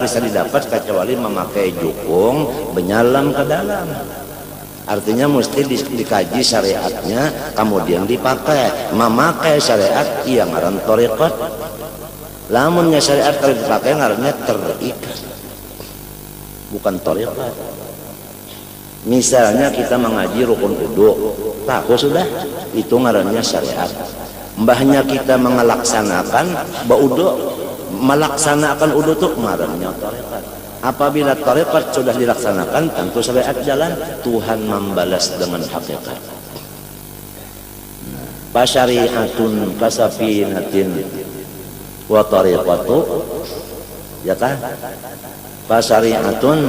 bisa didapat kecuali memakai jukung menyalam ke dalam. Artinya mesti dikaji syariatnya, kemudian dipakai. Memakai syariat yang ngaran thariqat. Lamunnya syariat kalau dipakai ngarannya terikat, bukan thariqat. Misalnya kita mengaji rukun wudu, tahu sudah itu ngarannya syariat. Mbahnya kita melaksanakan wudu, melaksanakan wudu itu ngarannya thariqat. Apabila thariqat sudah dilaksanakan, tentu syariat jalan, Tuhan membalas dengan hakikat. Fasyari'atun kasafinatin wa thariqatu, ya kan? Fasyari'atun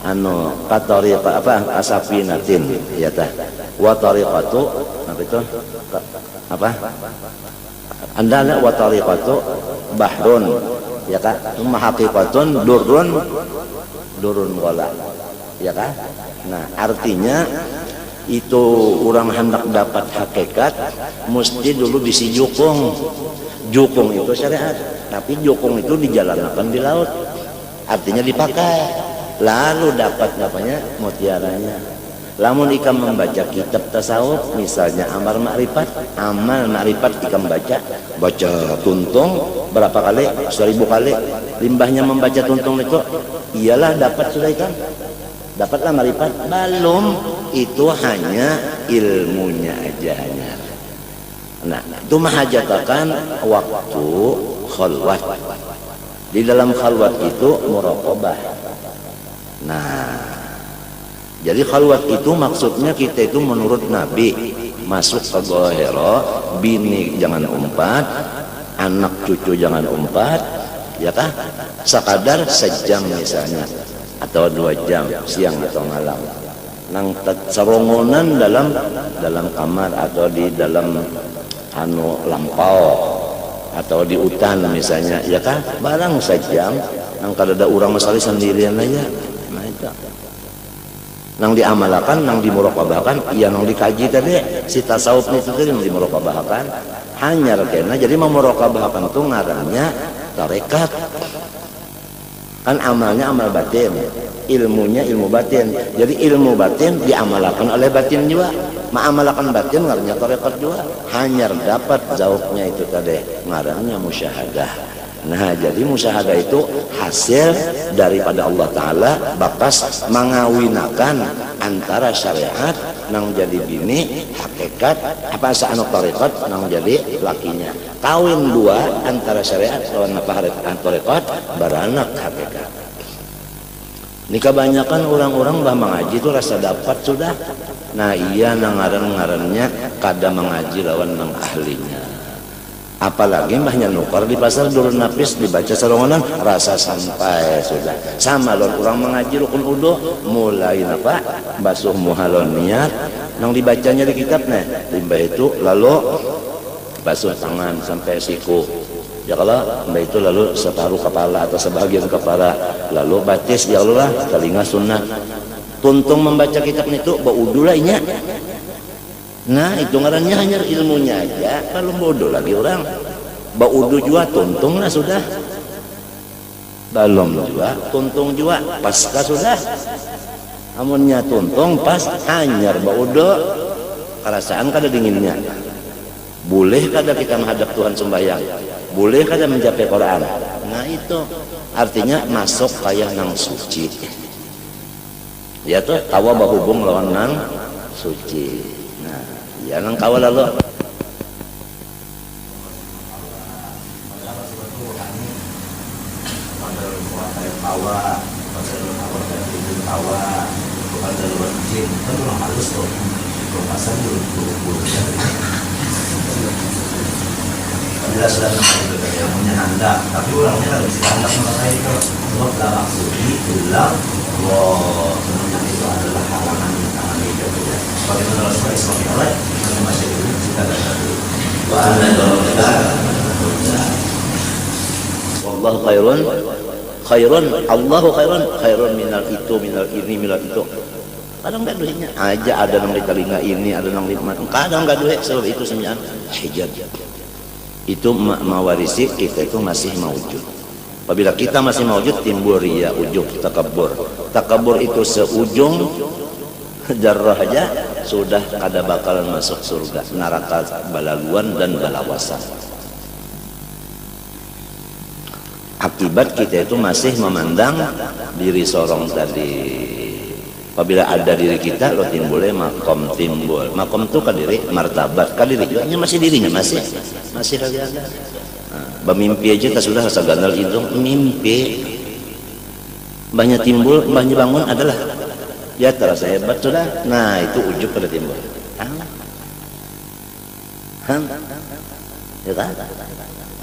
anu katariqa apa kasafinatin, ya tah. Wa thariqatu apa itu? Apa? Andana wa thariqatu bahrun, ya kan? Haqiqatun durun wala, ya kan? Nah, artinya itu orang hendak dapat hakikat mesti dulu bisi jukung. Jukung itu syariat, tapi jukung itu dijalankan di laut, artinya dipakai, lalu dapat apanya? Mutiaranya. Lamun ikam membaca kitab tasawuf, misalnya amal ma'rifat ikam baca tuntung berapa kali? 1000 kali. Limbahnya membaca tuntung itu, iyalah dapat sudah ikam. Dapatlah ma'rifat. Belum, itu hanya ilmunya aja hanya. Nah, itu mahajatakan waktu khalwat. Di dalam khalwat itu muraqabah. Nah, jadi khalwat itu maksudnya kita itu menurut Nabi masuk ke Gua Hira, bini jangan umpat, anak cucu jangan umpat, ya kah? Sekadar sejam misalnya atau 2 jam siang atau malam. Nang serongonan dalam kamar atau di dalam anu lampau atau di hutan misalnya, ya kah? Barang sejam, nang kada ada orang masali sendirian aja. Nah itu. Nang diamalkan, nang dimuraqabahkan, iya nang dikaji tadi si tasawuf itu tadi nang dimuraqabahkan hanya kena. Jadi memuraqabahkan itu ngarannya tarekat. Kan amalnya amal batin, ilmunya ilmu batin. Jadi ilmu batin diamalkan oleh batin juga. Mengamalkan batin ngarannya tarekat juga. Hanya dapat zauqnya itu tadi ngarannya musyahadah. Nah, jadi musyahadah itu hasil daripada Allah Ta'ala bakas mengawinakan antara syariat nang jadi bini, hakikat apa saanuk tarekat nang jadi lakinya. Kawin dua antara syariat lawan apa tarekat baranak hakikat. Ini kebanyakan orang-orang bah mengaji itu rasa dapat sudah. Nah, iya nang ngaran-ngarannya kada mengaji lawan nang ahlinya. Apalagi mbahnya nukar di pasar durun napis dibaca serongonan rasa sampai sudah. Sama lon orang mengaji rukun wudu mulai apa basuh muhalon niat nang dibacanya di kitabnya limbah itu lalu basuh tangan sampai siku. Ya kalau mbah itu lalu separuh kepala atau sebagian kepala lalu batis ya Allah telinga sunnah. Tuntung membaca kitab itu baudu lah inya. Nah, itu ngarannya hanya ilmunya aja, kalau bodoh lagi orang. Baudu juga tuntung lah sudah. Balom juga, tuntung juga, pasca sudah. Amunnya tuntung pas hanyar baudu, kerasaan kada dinginnya. Boleh kada kita menghadap Tuhan sembahyang? Boleh kada mencapai Quran? Nah itu artinya masuk kayak nang suci. Ya tuh tawa bahubung lawan nang suci. Ya nang kawal lalu jelas dan yang punya hendak, tapi orangnya kan bisa hendak mengenai itu sebab dalam studi bilang bahwa sebenarnya itu adalah halangan di tangan hidup. Bagaimana Rasulullah SAW masih dulu kita dari Wallahu khairun Allahu khairun minal itu minal ini minal itu. Kadang enggak duitnya aja ada nang di telinga ini ada nang di mata. Kadang enggak duit sebab itu sembilan hijab. Itu mawarisi kita itu masih mawujud. Apabila kita masih mewujud, timbul riya, ujub, takabur. Takabur itu seujung jarrah aja sudah kada bakalan masuk surga, neraka balaluan dan balawasan. Akibat kita itu masih memandang diri sorong tadi. Apabila ada diri kita, lo timbulnya makom timbul. Makom itu kadiri, martabat kadiri juga masih dirinya masih lagi ada. Bermimpi aja tak sudah rasa gandal hidung, mimpi banyak timbul, banyak bangun adalah ya terasa hebat sudah. Nah itu ujub pada timbul. Ya kan?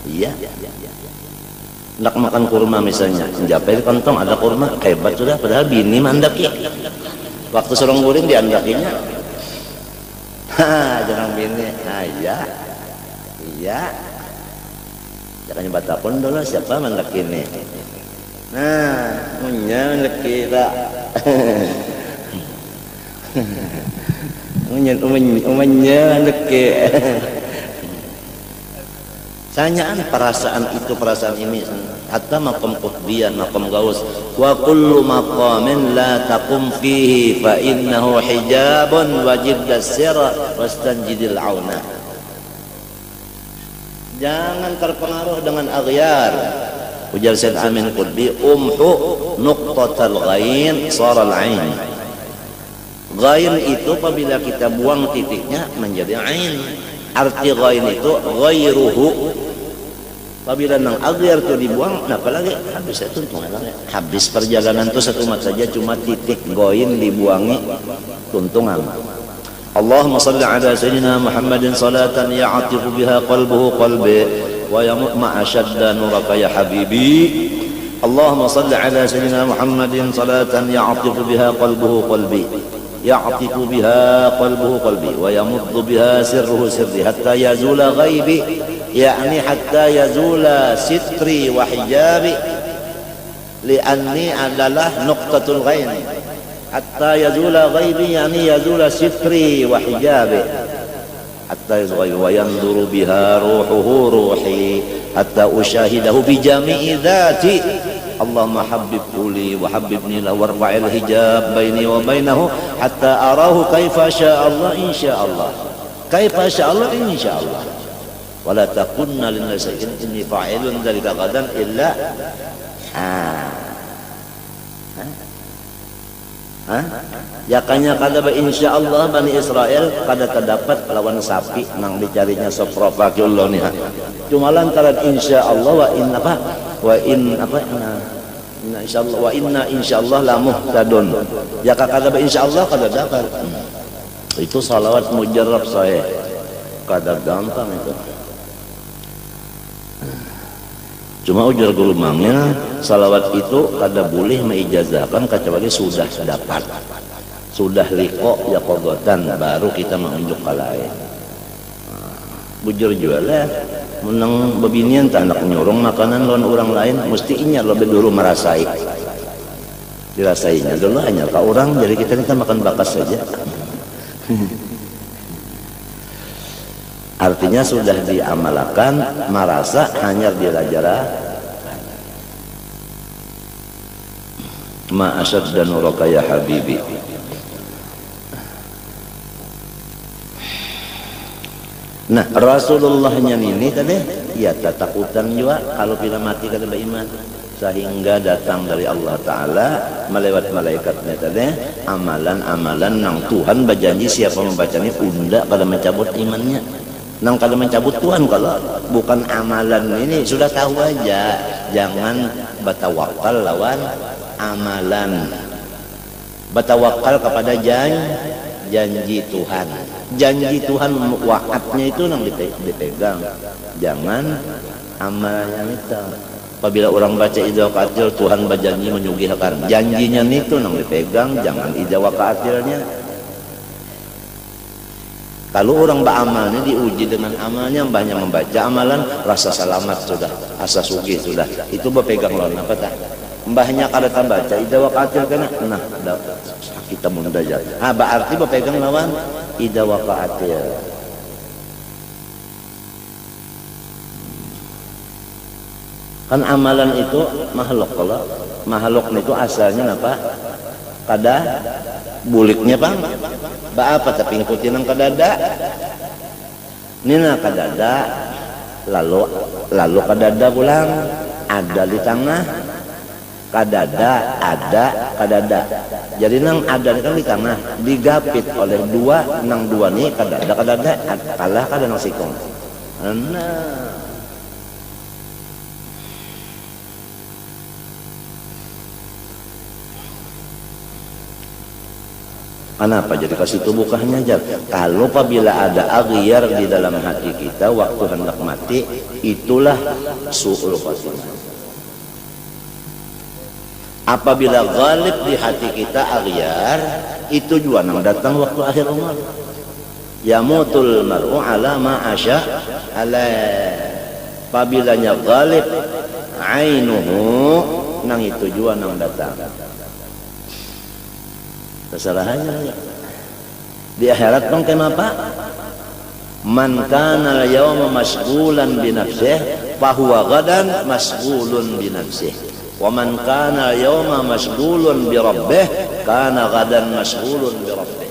Iya. Nak makan kurma misalnya, japai di kantong ada kurma, hebat sudah. Padahal bini mandaki. Waktu sorong guring diandakinya, jangan bini, iya. Jangan batapun dulu siapa mandak ini. Nah, punya mandak kita. Umanya mandak kita. Sanyaan perasaan itu, perasaan ini. Hatta maqam qutbiyan, maqam gaus. Wa kullu maqamin la taqum fihi fa innahu hijabun wajib dasira wastanjidil auna. Jangan terpengaruh dengan aghyar. Ujar Syed Amin Qutbi, umhu nuqtatal ghain saral ain. Ghain itu apabila kita buang titiknya menjadi ain. Arti ghain itu ghairuhu. Apabila nang aghyar itu dibuang, nah apalagi habis itu tuntungan. Habis perjalanan itu satu mat saja, cuma titik ghain dibuangi tuntungan. Allahumma salli ala sayyidina Muhammadin salatan ya'atifu biha qalbuhu qalbi wa yamutma ashadda nuraka ya habibi. Allahumma salli ala sayyidina Muhammadin salatan ya'atifu biha qalbuhu qalbi ya'atifu biha qalbuhu qalbi wa yamuddu biha sirruhu sirri hatta yazula ghaibi, yakni hatta yazula sitri wa hijabi, li'anni adalah nuqtatul ghain. Hatta yazula ghaibi, yani yazula sitri wa hijabi, hatta yazula wa yanduru biha ruhuhu ruhi hatta ushahidahu bi jami'i dhati. Allahumma habbibhu li wa habbibni lahu warfa'il hijab baini wa bainahu hatta arahu kaifa syaa Allah insyaallah, kaifa syaa Allah insyaallah. Wala takunna lin nasiin inni fa'ilun dzalika qadan illa Yakanya kada insyaallah Bani Israel kada terdapat lawan sapi nang dicarinya soprofakullah nih. Cuma lantaran insyaallah wa in apa? Wa in apa? Inna insyaallah wa inna insyaallah la muhtadun. Jaka kada insyaallah kada dapat. Itu salawat mujarrab sahih. Kada gampang itu. Cuma ujar gulumangnya salawat itu kada boleh meijazahkan kecuali sudah dapat, sudah liqo ya kogotan baru kita menunjuk ke lain. Bujur jual lah menang bebinian tak anak nyurung makanan lawan orang lain mesti inya lebih dulu merasai, dirasainya dulu hanya ke orang, jadi kita makan bakas saja. Artinya sudah diamalkan, merasa hanya dirajara ma asyad dan nuraka ya habibi. Nah Rasulullahnya ini tadi ya takutan juga kalau bila mati kada beriman, sehingga datang dari Allah Ta'ala melewat malaikatnya tadi amalan-amalan nang Tuhan berjanji siapa membacanya unda pada mencabut imannya. Nang kalau mencabut Tuhan, kalau bukan amalan ini sudah tahu aja, jangan bertawakal lawan amalan, bertawakal kepada janji Tuhan. Janji Tuhan wa'adnya itu nang dipegang, jangan amalannya itu. Apabila orang baca idza waqa'atil, Tuhan berjanji menyugihkan, janjinya itu nang dipegang, jangan idza waqa'atilnya. Kalau orang beramal ini diuji dengan amalnya, banyak membaca amalan, rasa selamat sudah, asa sugih sudah. Itu berpegang lawan apa tak? Mbahnya kada tambaca, idza waqa'atil kana, nah kita mundaja. Berarti berpegang lawan idza waqa'atil. Kan amalan itu makhluk, kalau makhluk itu asalnya apa? Kada buliknya bang, apa tapi ngikutin yang kadada. Nina kadada, lalu kadada pulang, ada di tengah, kadada, ada, kadada. Jadi nang ada kan di tengah, digapit oleh dua, nang dua nih kadada, kalah kada nang sikong. Nah. Kenapa? Jadi kasih tubuh aja. Kalau apabila ada aghyar di dalam hati kita waktu hendak mati, itulah su'ul khatimah. Apabila ghalib di hati kita aghyar, itu juga nang datang waktu akhir umur. Yamutul mar'u ala ma asya ala. Apabilanya ghalib ainuhu, nang itu juga nang datang. Kesalahannya di akhirat bang kenapa? Man kana al-yawma mashghulan bi nafsihi fa huwa ghadan mashghulun bi nafsihi wa man kana al-yawma mashghulun bi rabbih kana ghadan mashghulun bi rabbih.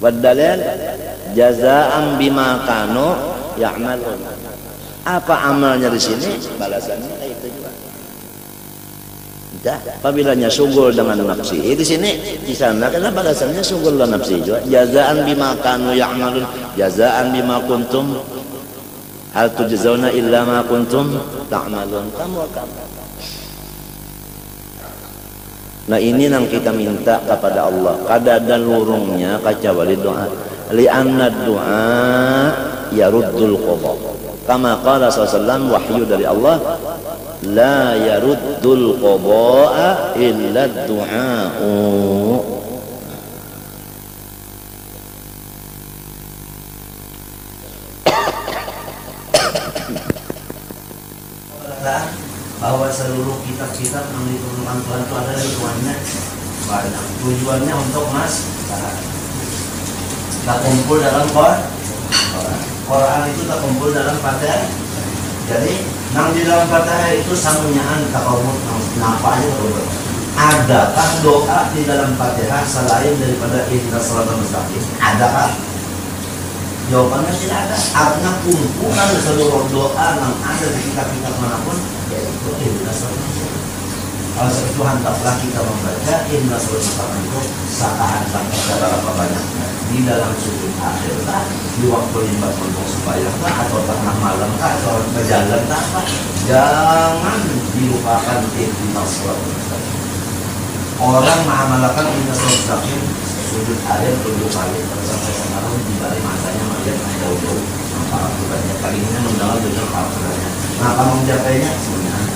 Wad-dalil jazaa'an bima kanu ya'malun. Apa amalnya di sini? Balasannya itu juga. Dah, apabila sugul dengan nafsi di sini, di sana karena balasannya sugul dengan nafsi juga. Jazaan bima kanu ya'malun, jazaan bima kuntum hal tujzauna illa ma kuntum ta'malun. Kamu. Nah ini yang kita minta kepada Allah. Kada ada lurungnya kecuali doa. Li'anna doa yaruddul qadha. Kama qala sallallahu wahyu dari Allah, la yaruddul qada'a illa du'a'u. Bahwa seluruh kitab-kitab yang diturunkan Tuhan itu ada tujuannya banyak. Tujuannya untuk kita kumpul dalam Quran itu terkumpul dalam Fatihah. Jadi nang di dalam Fatihah itu samunyaan takawut nampaknya berubah. Adakah doa di dalam Fatihah selain daripada ihdinas shiratal mustaqim? Adakah? Jawabannya tidak ada. Artinya kumpulan seluruh doa yang ada di kitab-kitab manapun yaitu ihdinas shiratal mustaqim. Kalau itu hendaklah kita membaca ihdinas shiratal mustaqim itu saat secara banyaknya di dalam sujud akhir kah, di waktu limbat untuk sembahyang kah, atau tengah malam kah, atau berjalan kah, jangan dilupakan ihdinas shiratal mustaqim. Orang mengamalkan ihdinas shiratal mustaqim sujud akhir 7 kali sampai sekarang di balik matanya melihat jauh-jauh nampak akibatnya kalinya mendalam dengan apa-apanya. Kenapa menjapainya? Sebenarnya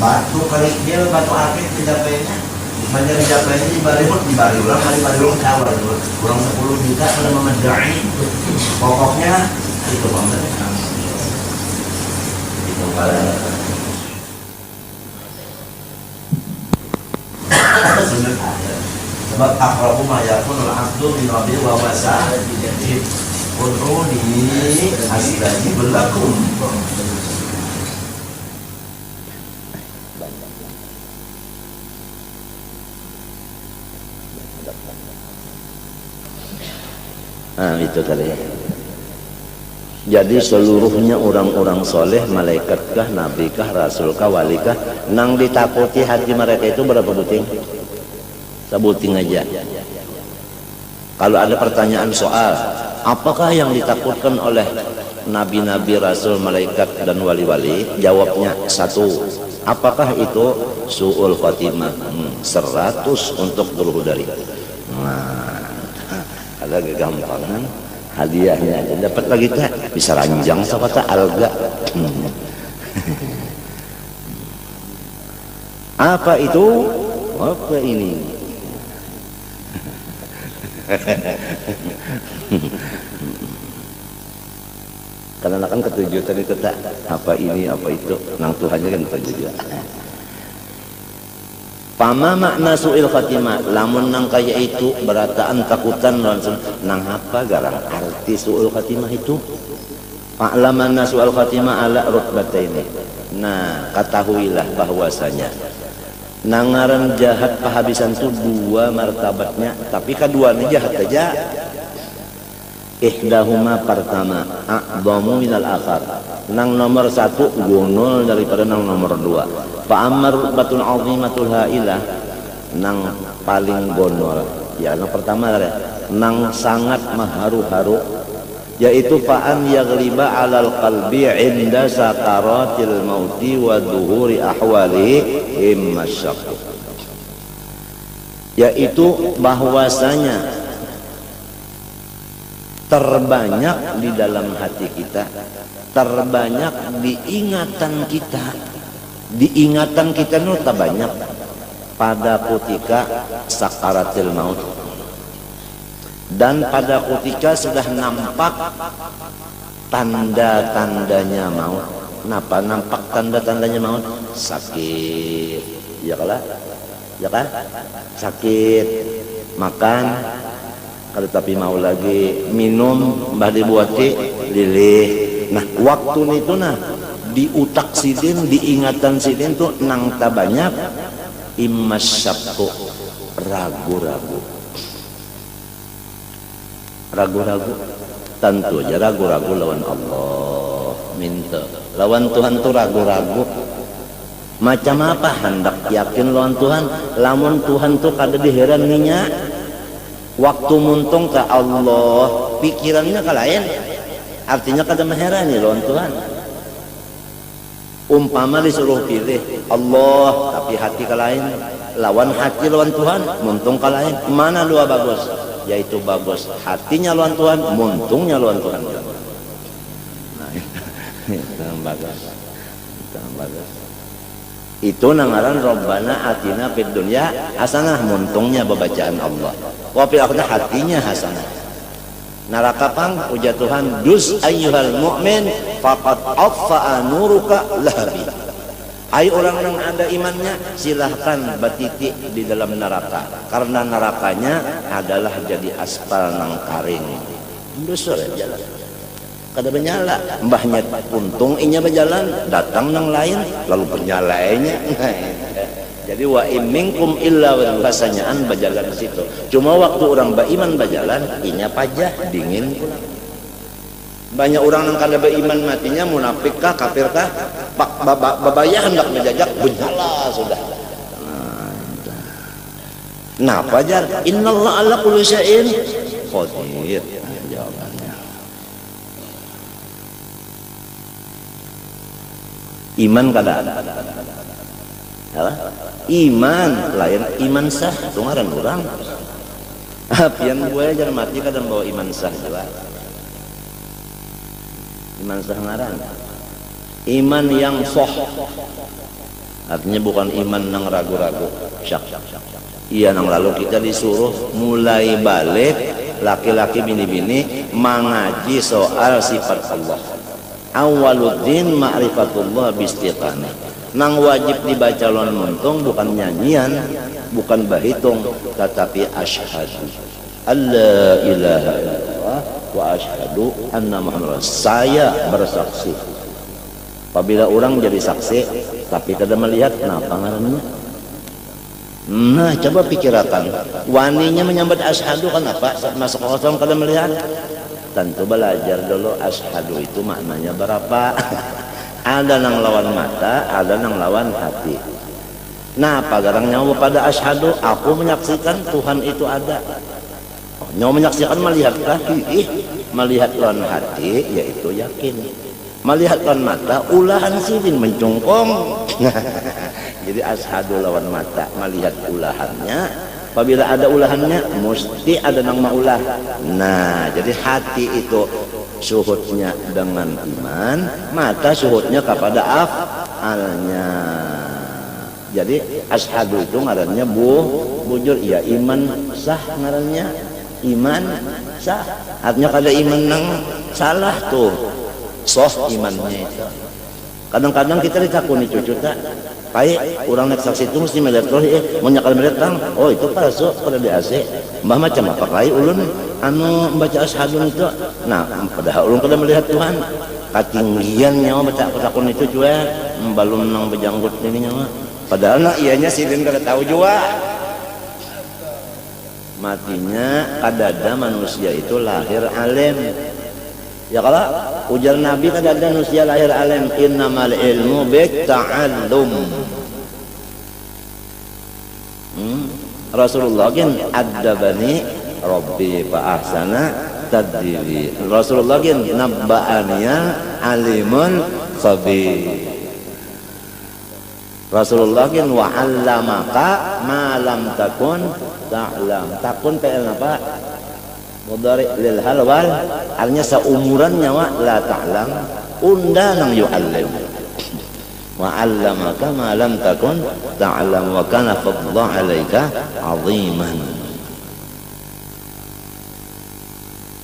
batu kali dia batu akik menjapainya. Banyak dijapainya di bari ulang kawal kurang 10 juta pada memedai. Pokoknya itu banget. Itu pada sujud akhir. Sebab aqrabu ma yakunu al-'abdu min rabbihi wa huwa sajid. Ud'uni astajib lakum. Nah itu tadi. Jadi seluruhnya orang-orang soleh, malaikatkah, nabikah, rasulkah, walikah, nang ditakuti hati mereka itu berapa buting? Sebuting aja. Kalau ada pertanyaan soal, apakah yang ditakutkan oleh nabi-nabi, rasul, malaikat dan wali-wali? Jawabnya 1. Apakah itu su'ul khatimah? 100 untuk guru dari. Nah, ada kegampangan hadiahnya aja dapat lagi teh bisa ranjang kata alga. Apa itu? Apa ini? Karena kan ketujuh tadi kita apa ini apa itu nang Tuhannya kan ketujuh. Pama makna su'il khatimah, lamun nang kaya itu berataan takutan langsung nang apa garang arti su'il khatimah itu? Fa'lamanna su'il khatimah ala rutbataini. Nah, ketahuilah bahwasanya nangaran jahat pahabisan itu dua martabatnya, tapi keduanya jahat aja. Ihdahuma pertama a'dhamu minal akhar, nang nomor satu gunul daripada nang nomor dua. Fa amar batul azimatul hailah, nang paling gonol ya nang pertama nang sangat maharu-haru, yaitu fa'an yaghliba 'alal qalbi 'inda sakaratil mauti wa dhuhuri ahwalihi immasyaqq, yaitu bahwasanya terbanyak di dalam hati kita, terbanyak diingatan kita itu terbanyak pada ketika sakaratil maut, dan pada ketika sudah nampak tanda-tandanya maut. Kenapa nampak tanda-tandanya maut? Sakit, ya kan? Ya kan? Sakit, makan kalau tapi mau lagi minum mbah dibuati lilih. Nah waktu itu nah di utak sidin, diingatan sidin tuh nang tabanyak immasyaqq, ragu-ragu, tentu aja ragu-ragu lawan Allah, minta lawan Tuhan tuh ragu-ragu macam apa? Hendak yakin lawan Tuhan, lamun Tuhan tuh kada diheran ninya waktu muntung ke Allah, pikirannya ke lain, artinya kada meherani lawan Tuhan. Umpama disuruh pilih Allah tapi hati ke lain, lawan hati lawan Tuhan, muntung ke lain, mana dua bagus? Yaitu bagus hatinya lawan Tuhan, muntungnya lawan Tuhan. Nah itu bagus, itu bagus. Itu nangaran Rabbana atina fid dunya hasanah, muntungnya bacaan Allah. Wa fil akhirati hatinya hasanah. Neraka pang ujar Tuhan, dus ayyuhal mu'min faqad affa'a nuruka lahabi. Hai orang yang ada imannya, silahkan batitik di dalam neraka, karena nerakanya adalah jadi aspal nang karing. Dusur jalan kada menyala, mbahnya untung inya berjalan, datang nang lain lalu bernyalainya. Jadi wa imminkum illa wa rasanyaan berjalan di situ. Cuma waktu orang beriman berjalan, inya pajah dingin pulang. Banyak orang yang kada beriman matinya munafik kah, kafir kah, babaya hendak menjajak bernyala sudah. Nah, pajar innallaha ala kulli syai'in qadir. Jawabannya iman kada ada. Iman lain iman sah tungaran orang. Pian gue jangan mati kadang bawa iman sah juga. Iman sah ngaran. Iman yang sah. Artinya bukan iman nang ragu-ragu. Syak. Iya nang lalu kita disuruh mulai balik laki-laki bini-bini mengaji soal sifat Allah. Awaluddin ma'rifatullah bistiqamah. Nang wajib dibaca lawan muntung bukan nyanyian, bukan bahitung, tetapi asyhadu alla ilaha illallah wa asyhadu anna muhammadar saya bersaksi. Apabila orang jadi saksi tapi tidak melihat, kenapa ngarannya? Nah, coba pikirkan. Waninya menyambut asyhadu kan apa? Masuk kosong kada melihat. Tentu belajar dulu asyhadu itu maknanya berapa. Ada nang lawan mata, ada nang lawan hati. Nah, pagarang nyawa pada asyhadu, aku menyaksikan Tuhan itu ada. Oh, nyawa menyaksikan melihatkah? Melihat lawan hati, yaitu yakin. Melihat lawan mata, ulahan sidin mencungkong. Jadi asyhadu lawan mata, melihat ulahannya. Apabila ada ulahannya, mesti ada nang maulah. Nah, jadi hati itu syuhudnya dengan iman, mata syuhudnya kepada afalnya. Jadi asyhadu itu ngarannya bujur, ya iman sah ngarannya, iman sah. Artinya kada iman nang salah tuh, soh imannya itu. Kadang-kadang kita ditakuni cucu tak, Pai orang naik saksi itu mesti melihat terus menyakal melihat tang. Oh itu palsu pada di AC. Mbah macam apa pai ulun anu membaca asyhadun itu. Nah, padahal ulun kada melihat Tuhan. Katinggian nyawa baca takun itu juga balum nang bejanggut ini nyawa. Padahal nak ianya sidin kada tahu juga. Matinya kadada manusia itu lahir alim. Ya kalau ujar Nabi kadada manusia lahir alim, innamal ilmu bitta'allum. Rasulullah kan adabani Rabbi fa ahsana tadbibi. Rasulullah kan nabba'aniya alimun khabir. Rasulullah kan wa 'allamaka ma lam takun ta'lam. Takun fi'il apa? Mudhari lil hal wal, artinya seumuran nyawa la ta'lam, unda nang yu'allim. Wa 'allamaka ma lam takun ta'lam wa kana fadlu 'alaika 'aziman.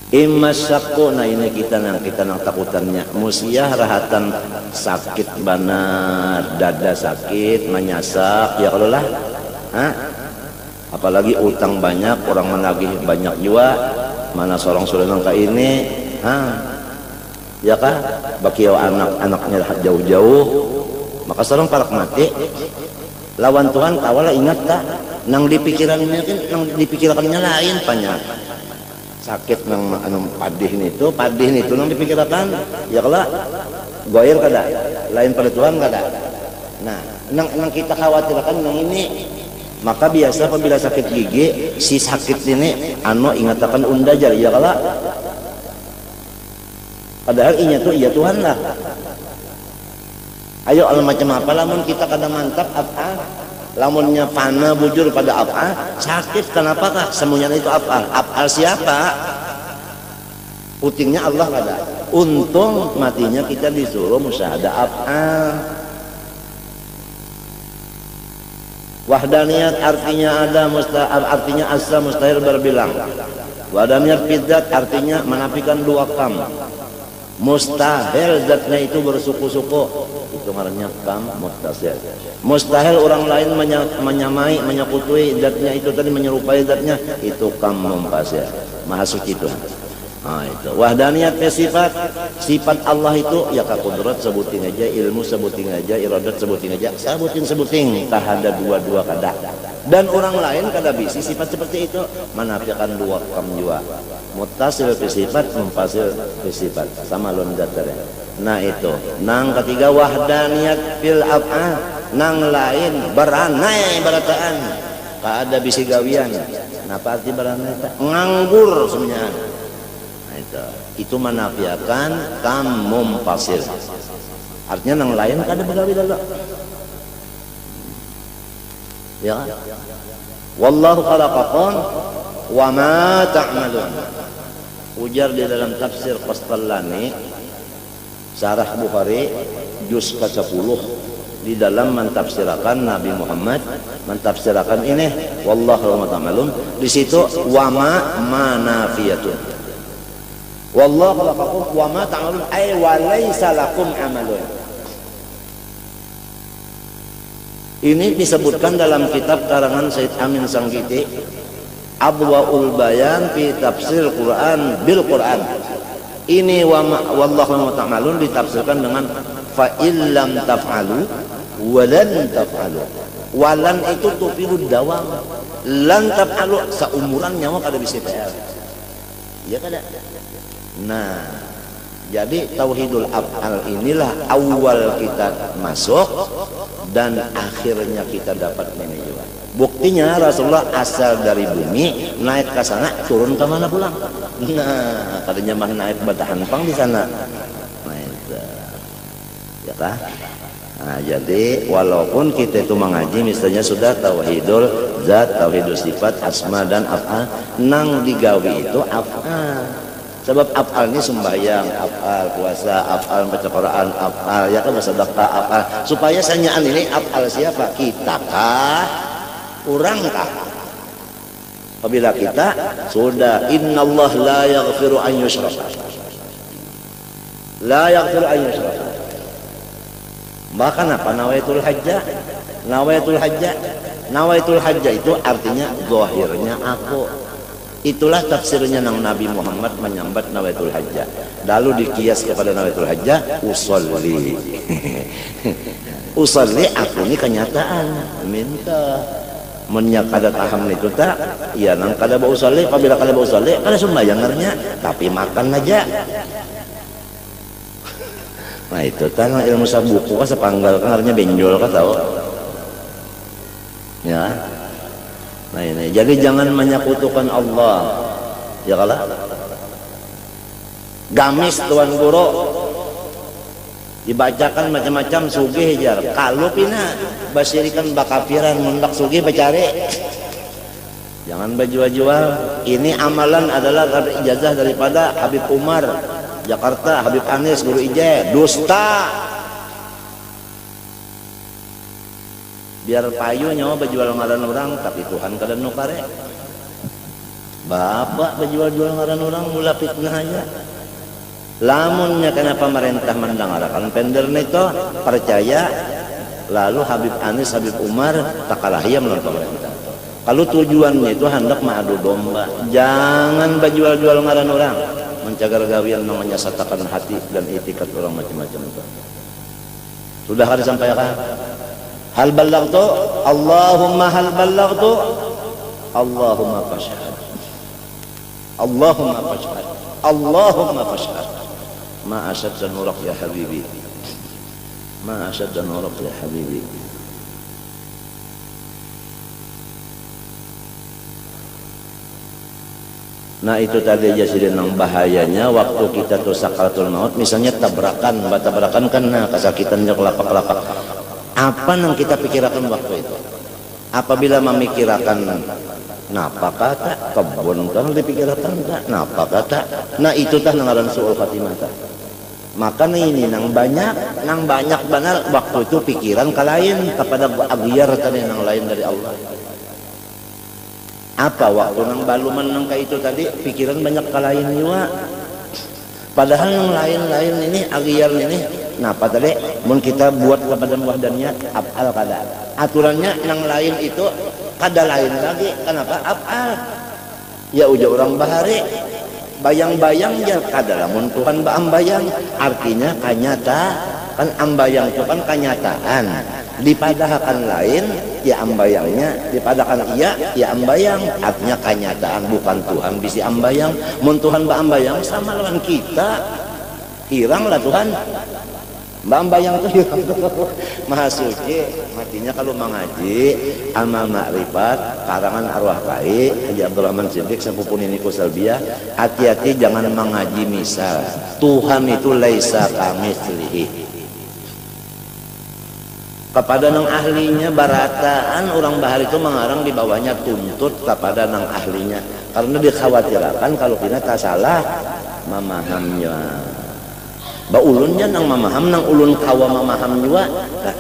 Imma syakku, nah ini kita nang takutannya musiah rahatan sakit banar, dada sakit menyasak ya kalau lah, apalagi utang banyak, orang menagih banyak juga, mana seorang sulenang ka ini, ya kah bakio anak-anaknya jauh-jauh, maka seorang palak mati lawan Tuhan kawala ingat tak nang dipikirannya lain banyak sakit nang padih itu nang dipikirkan ya kalau goir kada lain pada Tuhan kada. Nah nang kita khawatirkan nang ini, maka biasa apabila sakit gigi si sakit ini ingatakan unda jari ya kalau padahal inya tuh iya Tuhan lah. Ayo al macam apa lamun kita kada mantap apa lamunnya fana bujur pada af'al sakit, kenapakah semuanya itu af'al siapa? Putingnya Allah kada. Untung matinya kita disuruh musyahadah af'al. Wahdaniyat artinya ada, artinya asa mustahil berbilang. Wahdaniyat bidzat artinya menafikan dua kam. Mustahil zatnya itu bersuku-suku, itu namanya kam muttasil. Mustahil orang lain menyamai, menyekutui zatnya itu tadi, menyerupai zatnya, itu kam mumpasil. Maha suci Tuhan. Nah itu wahdaniyat sifat Allah itu ya kudrat sebutin aja, ilmu sebutin aja, iradat sebutin aja, sebutin tahada dua-dua kada. Dan orang lain kada bisi sifat seperti itu, menafikan dua kam jua. Muttasil fi sifat, mumpasil fi sifat, sama londat tadi. Nah itu nang ketiga wahdaniyat fil af'al, nang lain beranai barataan kada bisi gawian. Napa arti beranai? Nganggur semuanya. Itu menafikan kam mumpasil, artinya nang lain kada begawi dulu ya. Wallahu khalaqakum wa ma ta'malun. Ujar di dalam tafsir Qastallani Syarah Bukhari juz ke-10 di dalam mentafsirkan Nabi Muhammad, mentafsirkan ini wallahu ta'malun, di situ wa ma manafiyatun. Wallahu khalaqakum wa ma ta'malun ay wa laisa lakum amalun. Ini disebutkan dalam kitab karangan Said Amin Sanggiti, Adwaul Bayan fi Tafsir Quran bil Quran. Ini wallahu ta'malun ditafsirkan dengan fa illam taf'alu walan taf'alu. Walan itu tufidud dawam. Lan taf'alu seumuran nyawa kada bisa PR. Ya kada. Nah, jadi tauhidul af'al inilah awal kita masuk dan akhirnya kita dapat menuju. Buktinya Rasulullah asal dari bumi naik ke sana, turun ke mana pulang. Nah, tadinya mah naik batahan pang di sana. Nah, itu. Ya kah? Nah, jadi walaupun kita itu mengaji misalnya sudah tauhidul zat, tauhidul sifat, asma dan af'al, nang digawi itu af'al. Sebab af'al ini sembahyang, af'al puasa, af'al baca Quran, af'al ya kan bersedekah, af'al. Supaya sanyaan ini af'al siapa? Kita kah? Orang kah? Apabila kita sudah innallah la yaghfiru an yushraka. La yaghfiru an yushraka. Bahkan apa nawaitul hajjah? Nawaitul hajjah. Nawaitul hajjah itu artinya zahirnya aku. Itulah tafsirnya nang Nabi Muhammad menyambat nawaitul hajjah. Lalu dikias kepada nawaitul hajjah, usolli. Usolli aku ini kenyataan. Minta. Mennya kada taham itu tak, ya nang kada bau usolli, apabila kada bau usolli, kada sembayangannya, tapi makan aja. Nah itu tanah ilmu sabuku kan sepanggal kan artinya benjol kan tahu. Ya. Nah ini jadi jangan menyekutukan Allah. Ya kalah. Gamis tuan guru dibacakan macam-macam sugih jar. Kalau pina basirikan bakapiran mundak sugih bacare. Jangan berjual-jual. Ini amalan adalah ijazah daripada Habib Umar Jakarta, Habib Anis guru ijazah. Dusta. Biar payu nyawa berjual ngaran orang tapi Tuhan kada nukare. Bapak berjual-jual ngaran orang mula fitnah aja. Lamunnya kenapa pemerintah mendengarkan pendernya itu percaya, lalu Habib Anis, Habib Umar tak kalah ia menurut pemerintah. Kalau tujuannya itu hendak mengadu domba, jangan berjual-jual ngaran orang, mencagar gawian namanya satakan hati dan itikat orang macam-macam itu. Sudah hari sampaikan? Hal ballagtu, Allahumma hal ballagtu, Allahumma fashhad, Allahumma fashhad, Allahumma fashhad. Ma asyadda nurak ya habibi, ma asyadda nurak ya habibi. Nah itu tadi aja sih nang bahayanya waktu kita tuh sakaratul maut, misalnya tabrakan kan nah kesakitannya kelapak-kelapak. Apa yang kita pikirkan waktu itu? Apabila memikirkan napa kata kebun kan dipikirkan tak napa kata. Nah itu tah ngaran suul khatimah. Maka ini nang banyak benar waktu itu pikiran kalain kepada agyar tadi nang lain dari Allah. Apa waktu nang baluman nang kayak itu tadi pikiran banyak kalain juga. Padahal yang lain-lain ini agyar ini napa tadi mun kita buat kepada wahdannya af'al kada. Aturannya yang lain itu kada lain lagi. Kenapa af'al? Ya uja orang bahari bayang-bayang ya kada lamun Tuhan ba ambayang artinya kanyata kan ambayang itu kan kanyataan dipadahakan lain ya ambayangnya dipadakan iya ya ambayang artinya kanyataan bukan Tuhan bisa ambayang mun Tuhan ba ambayang sama lawan kita hiranglah Tuhan ba ambayang itu hirang maha suci matinya kalau mengaji amal ma'rifat karangan arwah kai Haji Abdurrahman Siddiq sepupu Nini Kusalbiah hati-hati jangan mengaji misal Tuhan itu laisa kamitslihi kepada nang ahlinya barataan orang bahar itu mengarang di bawahnya tuntut kepada nang ahlinya karena dikhawatirkan kalau kita tak salah memahamnya ba ulunnya nang memaham nang ulun kawa memaham juga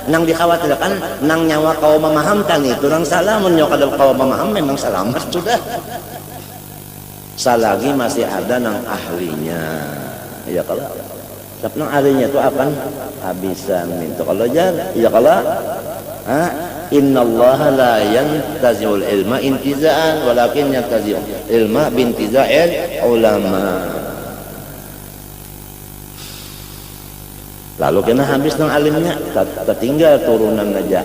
nang dikhawatirkan nang nyawa kawa memaham kan itu nang salah mun nyawa kada kawa memaham memang selamat sudah selagi masih ada nang ahlinya ya kalau tapi nang ahlinya itu akan habisan minta kalau jar ya kalau innallaha la yantazi'ul ilma intiza'an walakin yantazi'ul ilma bintiza'il ulama. Lalu kena habis nang alimnya, tertinggal turunan aja.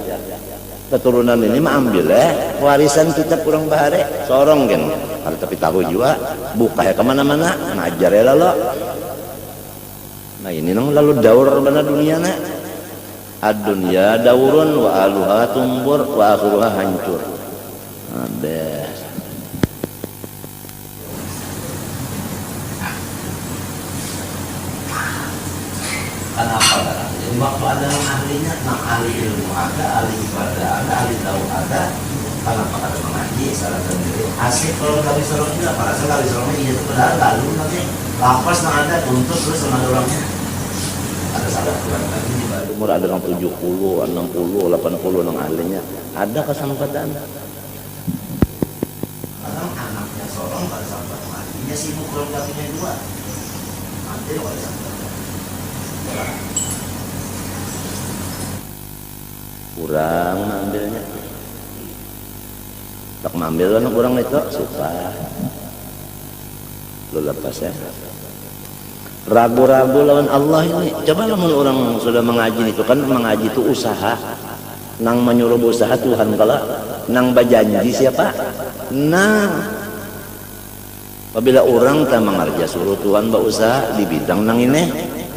Keturunan ini mah ambil warisan kita kurang bahare, sorong kan. Kalau tapi tahu juga, buka ya kemana-mana, ngajar ya lalu. Nah ini nang lalu daur benar dunia nak. Ad-dunya daurun wa aluha tumbur wa akhiruha hancur. Habis. Kenapa? Jadi waktu ada yang ahlinya, nah ahli ilmu ada, ahli ibadah ada, ahli tahu ada. Kenapa ada mengaji, salah sendiri. Asik kalau kali sorong juga, para sekali sorongnya iya itu padahal lalu nanti lapas nang ada tuntut terus sama orangnya. Ada salah kurang lagi di bawah umur ada yang 70, 60, 80 nang ahlinya. Ada kesempatan. Kadang anaknya sorong pada sampai mengajinya sibuk kalau kakinya dua. Nanti kalau sampai kurang ambilnya tak ngambil kan kurang itu suka lu lepas ya ragu-ragu lawan Allah ini. Coba lamun orang sudah mengaji itu kan mengaji itu usaha nang menyuruh usaha Tuhan kala nang bajanji siapa nah apabila orang tak mengerja suruh Tuhan berusaha di bidang nang ini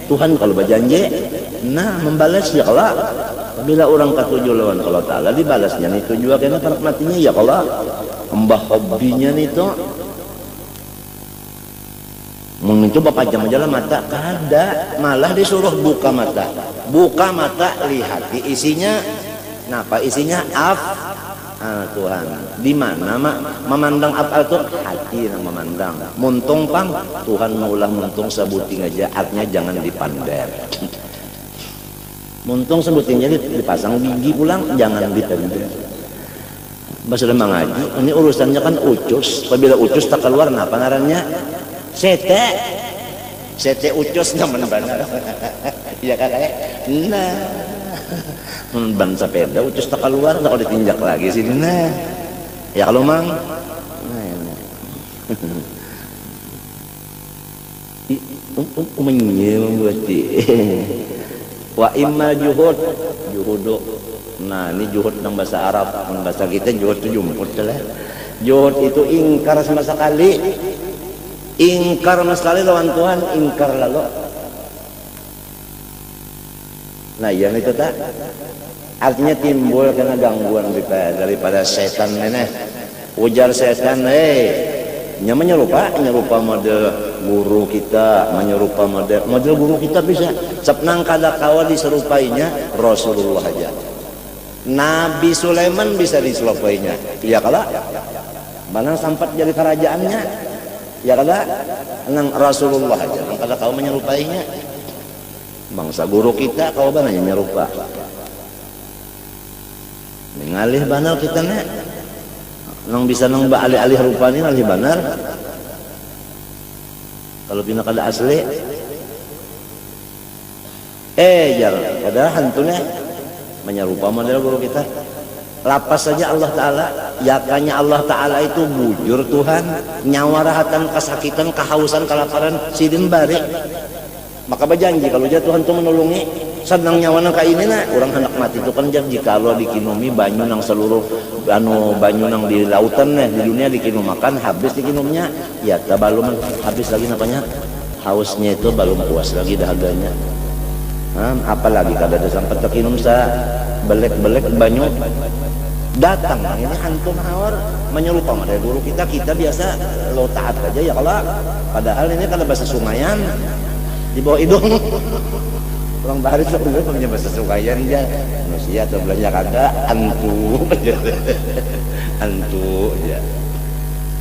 Tuhan kalau berjanji nah membalas ya Allah apabila orang katuju lawan Allah Ta'ala dibalasnya itu juga kena parak matinya ya Allah mbah hobinya itu mencoba pajam aja lah mata kada malah disuruh buka mata lihat isinya nah apa isinya Tuhan di mana memandang apa itu hati yang memandang muntung pang Tuhan maulah muntung sebuting aja artinya jangan dipander muntung sebuting jadi dipasang gigi pulang jangan dipander sudah mengaji ini urusannya kan ucus apabila ucus tak keluar nah pengarannya sete ucus nyaman benar iya kakak nah ban sepeda ucus tak keluar tak ditinjak lagi sini nah ya kalau mang menyembuti wa imma juhudu nah ini juhud dalam bahasa Arab bahasa kita juhud itu jumhur lah juhud itu ingkar sama sekali lawan Tuhan ingkar lalu nah yang itu tak artinya timbul karena gangguan daripada setan ini ujar setan nya menyerupa model guru kita menyerupa model guru kita bisa sepnang kada kawa diserupainya Rasulullah aja Nabi Sulaiman bisa diserupainya iya kala mana sampat jadi kerajaannya ya kala nang Rasulullah aja nang kada kawa menyerupainya bangsa guru kita kau banyak nyerupa mengalih banar kita nek nang bisa nang alih-alih rupa ni alih banar kalau bina kada asli jar kada hantunya menyerupa model guru kita lapas saja Allah Ta'ala yakanya Allah Ta'ala itu bujur Tuhan nyawarahatan kesakitan kehausan kelaparan sidin balik maka berjanji kalau dia Tuhan itu menolongi senang nyawana ka ini nah orang hendak mati itu kan janji kalau dikinumi banyu nang seluruh banyu nang di lautan nih di dunia dikinum makan habis dikinumnya ya tak belum habis lagi napanya hausnya itu belum puas lagi dahaganya apalagi kada ada sampai terkinum sa belek banyu datang ini hantu mawar menyerupa dari guru kita biasa lo taat aja ya kalau padahal ini kada bahasa sungayan di bawah hidung orang bahari sebenarnya punya bahasa sungayan dia manusia atau belanja kagak antu ya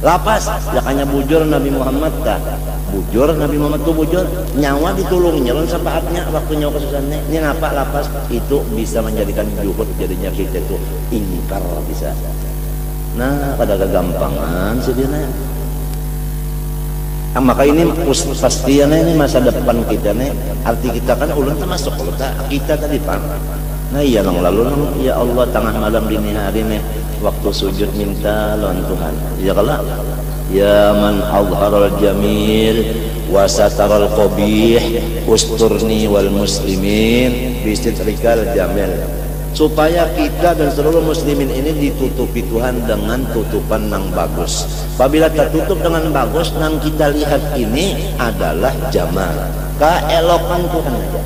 lapas jakanya bujur Nabi Muhammad tak bujur Nabi Muhammad tuh bujur nyawa ditulung nyelon sapaatnya waktu nyawa kesusahannya ini ngapa lapas itu bisa menjadikan juhud jadinya kita itu ingkar bisa nah pada kegampangan sebenarnya maka ini pastinya ini masa depan kita nih arti kita kan ulun termasuk kita tadi pak nah iya nang lalu nang ya Allah tengah malam dini hari nih waktu sujud minta lawan Tuhan ya kalau ya man azharal jamil wa sataral qabih usturni wal muslimin bistitrikal jamil supaya kita dan seluruh muslimin ini ditutupi Tuhan dengan tutupan yang bagus. Apabila tertutup dengan bagus, yang kita lihat ini adalah jamal, keelokan Tuhan aja,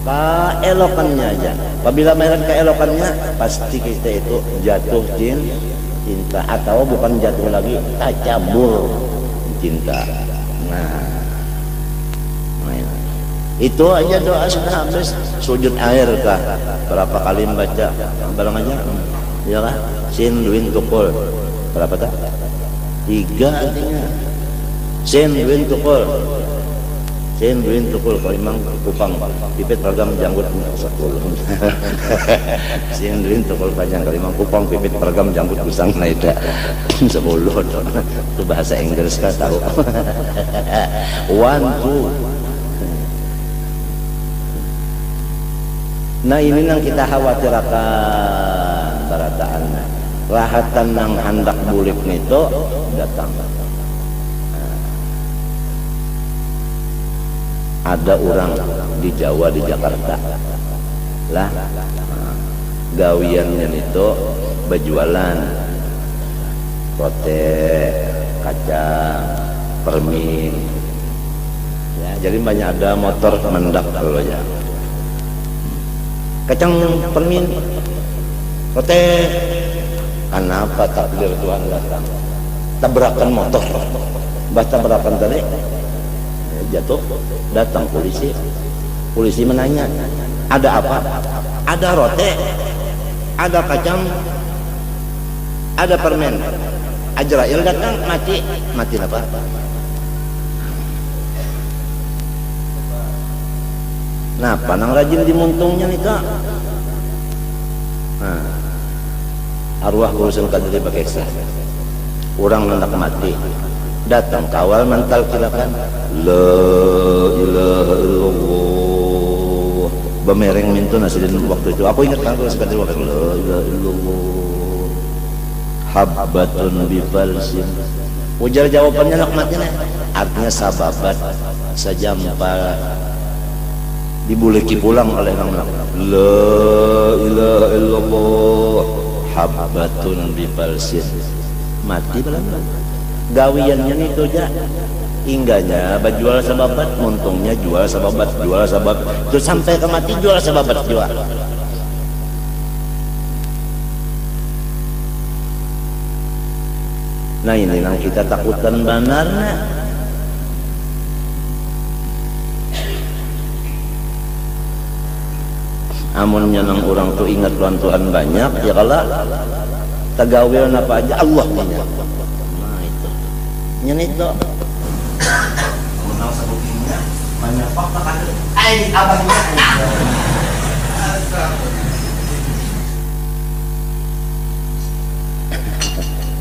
keelokannya aja. Apabila melihat keelokannya, pasti kita itu jatuh cinta atau bukan jatuh lagi, tajabur cinta. Nah itu aja doa sudah habis sujud air kah berapa kali membaca barang aja ya lah sin duin tukul berapa tak 3 artinya sin duin tukul kalau memang kupang pipit pergam janggut 10 sin duin tukul panjang kalau memang kupang pipit pergam janggut busang naida 10 itu bahasa Inggris kah tahu 1 2 Nah ini yang kita khawatirkan barataannya. Rahatan yang hendak bulik itu datang. Ada orang di Jawa, di Jakarta lah, gawiannya itu berjualan rote, kacang, permin ya, jadi banyak ada motor mendak kalau ya, kacang, permin, rote. Kenapa takdir Tuhan datang? Tabrakan motor, tabrakan tadi jatuh, datang polisi. Polisi menanya, ada apa? Ada rote, ada kacang, ada permen. Azrail datang, mati apa? Nah, panang rajin dimuntungnya nih kak. Nah, arwah urusan kadri pakai sah. Orang hendak mati, datang kawal mental kirakan la ilaha illallah bemereng mintu nasidin waktu itu. Aku ingat kan kalau sekali waktu la ilaha illallah habbatun bifalsin. Ujar jawabannya nak matinya artinya sababat sejampa dibuleki pulang oleh orang la ilaha illallah habbatun bifalsin, mati pelan-pelan. Gawiannya itu aja ingganya berjual sababat, untungnya jual sababat itu sampai ke mati jual sababat juga. Nah ini yang kita takutkan benarnya. Amunnya nang orang tuh ingat Tuhan banyak ya kalau tagawian apa aja Allah punya. Nyenit do menang sebutnya banyak fakta kan abahnya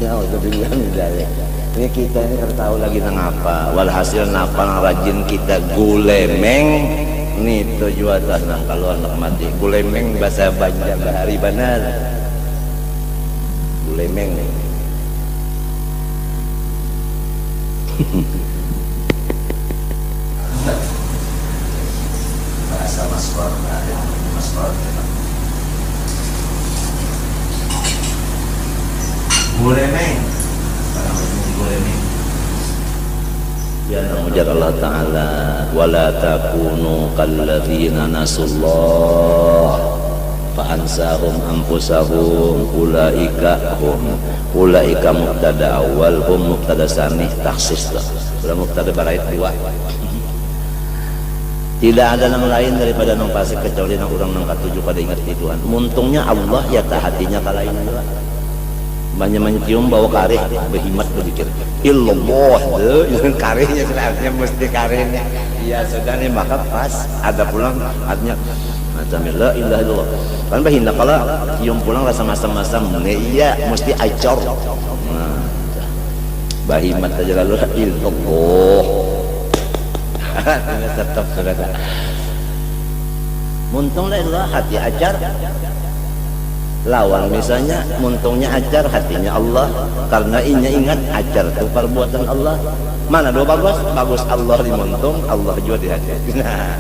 ya udah bilang dari ini kita ini kan tahu lagi nang apa walhasil napa nang rajin kita gulemeng nih tujuan nang kalau anak mati gulemeng bahasa Banjar bahari benar gulemeng bahasa masror gulemeng ya namujar Allah Ta'ala wala takunu kalladzina nasullah fa'ansahum anfusahum ulaika mubtada awal hum mubtada sani taksis. Sudah mubtada barait dua. Tidak ada yang lain daripada nang pasik kecuali nang urang nang katuju pada ingat di Tuhan. Muntungnya Allah ya tak hatinya kalain juga. Banyak cium bawa kareh berhimat berpikir illallah deh karehnya sebenarnya mesti karehnya iya sudah nih maka pas ada pulang artinya macam la ilaha illallah kan bahina kalau cium pulang rasa masam-masam iya mesti acor. Nah bahimat aja lalu illallah tetap saudara muntung la ilah hati acar lawan misalnya muntungnya acar hatinya Allah karena inya ingat acar itu perbuatan Allah. Mana dua bagus Allah di muntung Allah juga di hati. Nah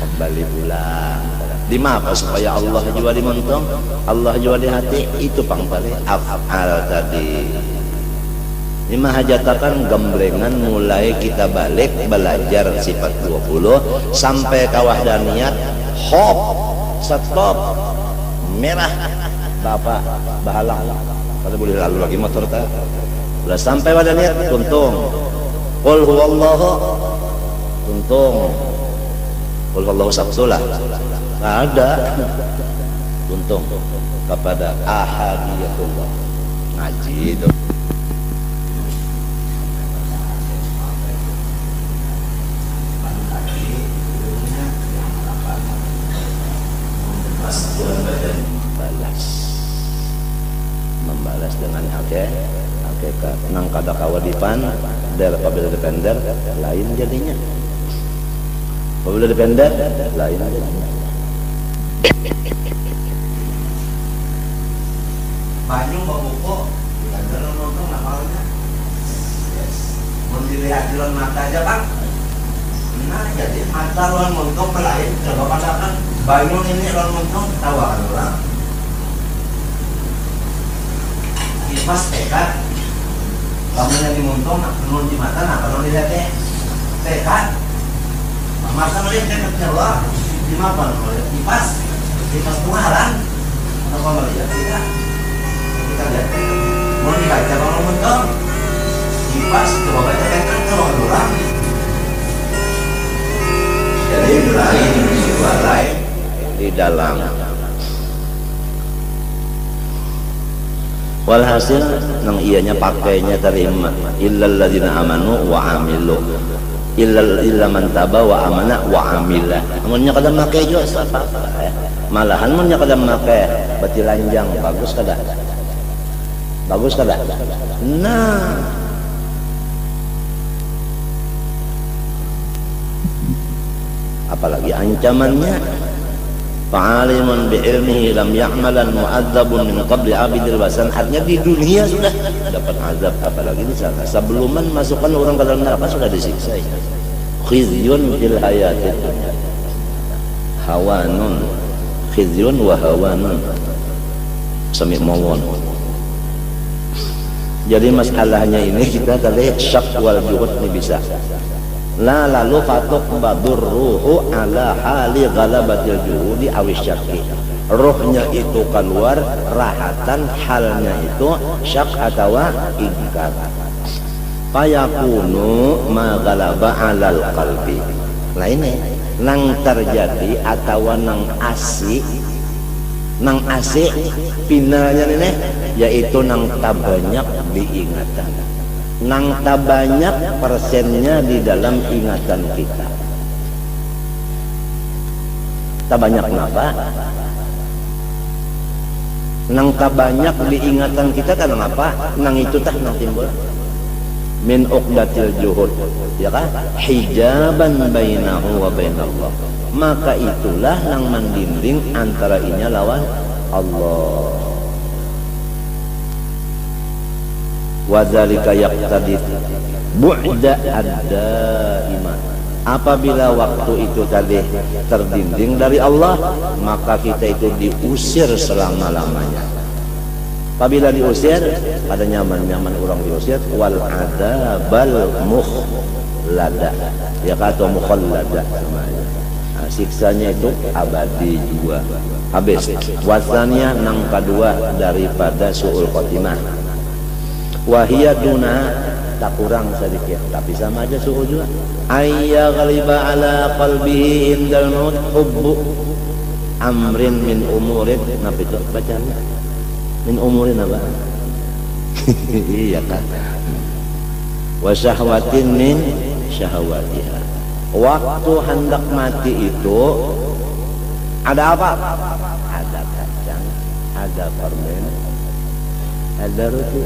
kembali pulang di apa supaya Allah juga di muntung Allah juga di hati itu pangpali af'al tadi. Lima hajatakan gemblengan mulai kita balik belajar sifat 20 sampai kawahdaniyat hop stop merah bapak bahalang pada boleh lalu lagi motor tak udah sampai pada niat tuntung qul huwallahu tuntung qul huwallahu sabsulah ada tuntung kepada ahadiyatullah ngaji itu membalas dengan hakikat nang kada kawadipan dari apabila depender lain jadinya apabila depender lain jadinya banyu babuko jalan nonton namanya yes. Mau dilihat jalan mata aja bang. Nah jadi mata lawan nonton melain coba katakan banyu ini lawan nonton tawakan orang kipas tekad kamu yang dimonton menurut di mata nah kalau dilihatnya tekad masa melihat tekad Allah di mana melihat kipas pengarang apa melihat tidak kita lihat mau dibaca kalau mentok kipas coba baca tekad kalau orang jadi lain luar lain di dalam walhasil nang ianya pakainya terima illal ladzina amanu wa amilu illa man taba wa amana wa amila amunnya kada make juga apa malahan munnya kada make bati lanjang bagus kada nah apalagi ancamannya fa'alimun bi'ilmihi lam ya'malan mu'adzabun min qabli abidil basan artinya di dunia sudah dapat azab apalagi di sana sebelum masukkan orang ke dalam neraka sudah disiksa khizyun fil hayatid dunya hawanun khizyun wa hawanun sami mawon. Jadi masalahnya ini kita tadi syak wal juhud ini bisa la lalu fatuk badurruhu ala hali ghalabatil juhudi awis syaki rohnya itu keluar rahatan halnya itu syak atau ingkar fayakunu ma ghalaba alal qalbi lainnya nang terjadi atau nang asik pinanya ini yaitu nang tabanyak diingatan nang tabanyak persennya di dalam ingatan kita tabanyak kenapa? Nang tabanyak diingatan kita kan apa? Nang itu tah nang timbul min uqdatil juhud ya kan hijaban bainahu wa bainallah maka itulah nang mendinding antara inya lawan Allah wa dzalika yaqtadi bu'da ad-daima apabila waktu itu tadi terdinding dari Allah maka kita itu diusir selama-lamanya apabila diusir ada nyaman-nyaman orang diusir wal adabal mukhlada ya kata mukhlada namanya nah, siksanya itu abadi juga habis wasannya nang kedua daripada su'ul khotimah wahia duna tak kurang sedikit tapi sama aja su'ul juga ayya ghaliba ala qalbihi indal maut hubbu amrin min umurin apa itu bacanya min umurin apa iya kan wa syahwatin min syahwatiha waktu hendak mati itu ada apa? Ada kacang, ada permen, ada roti.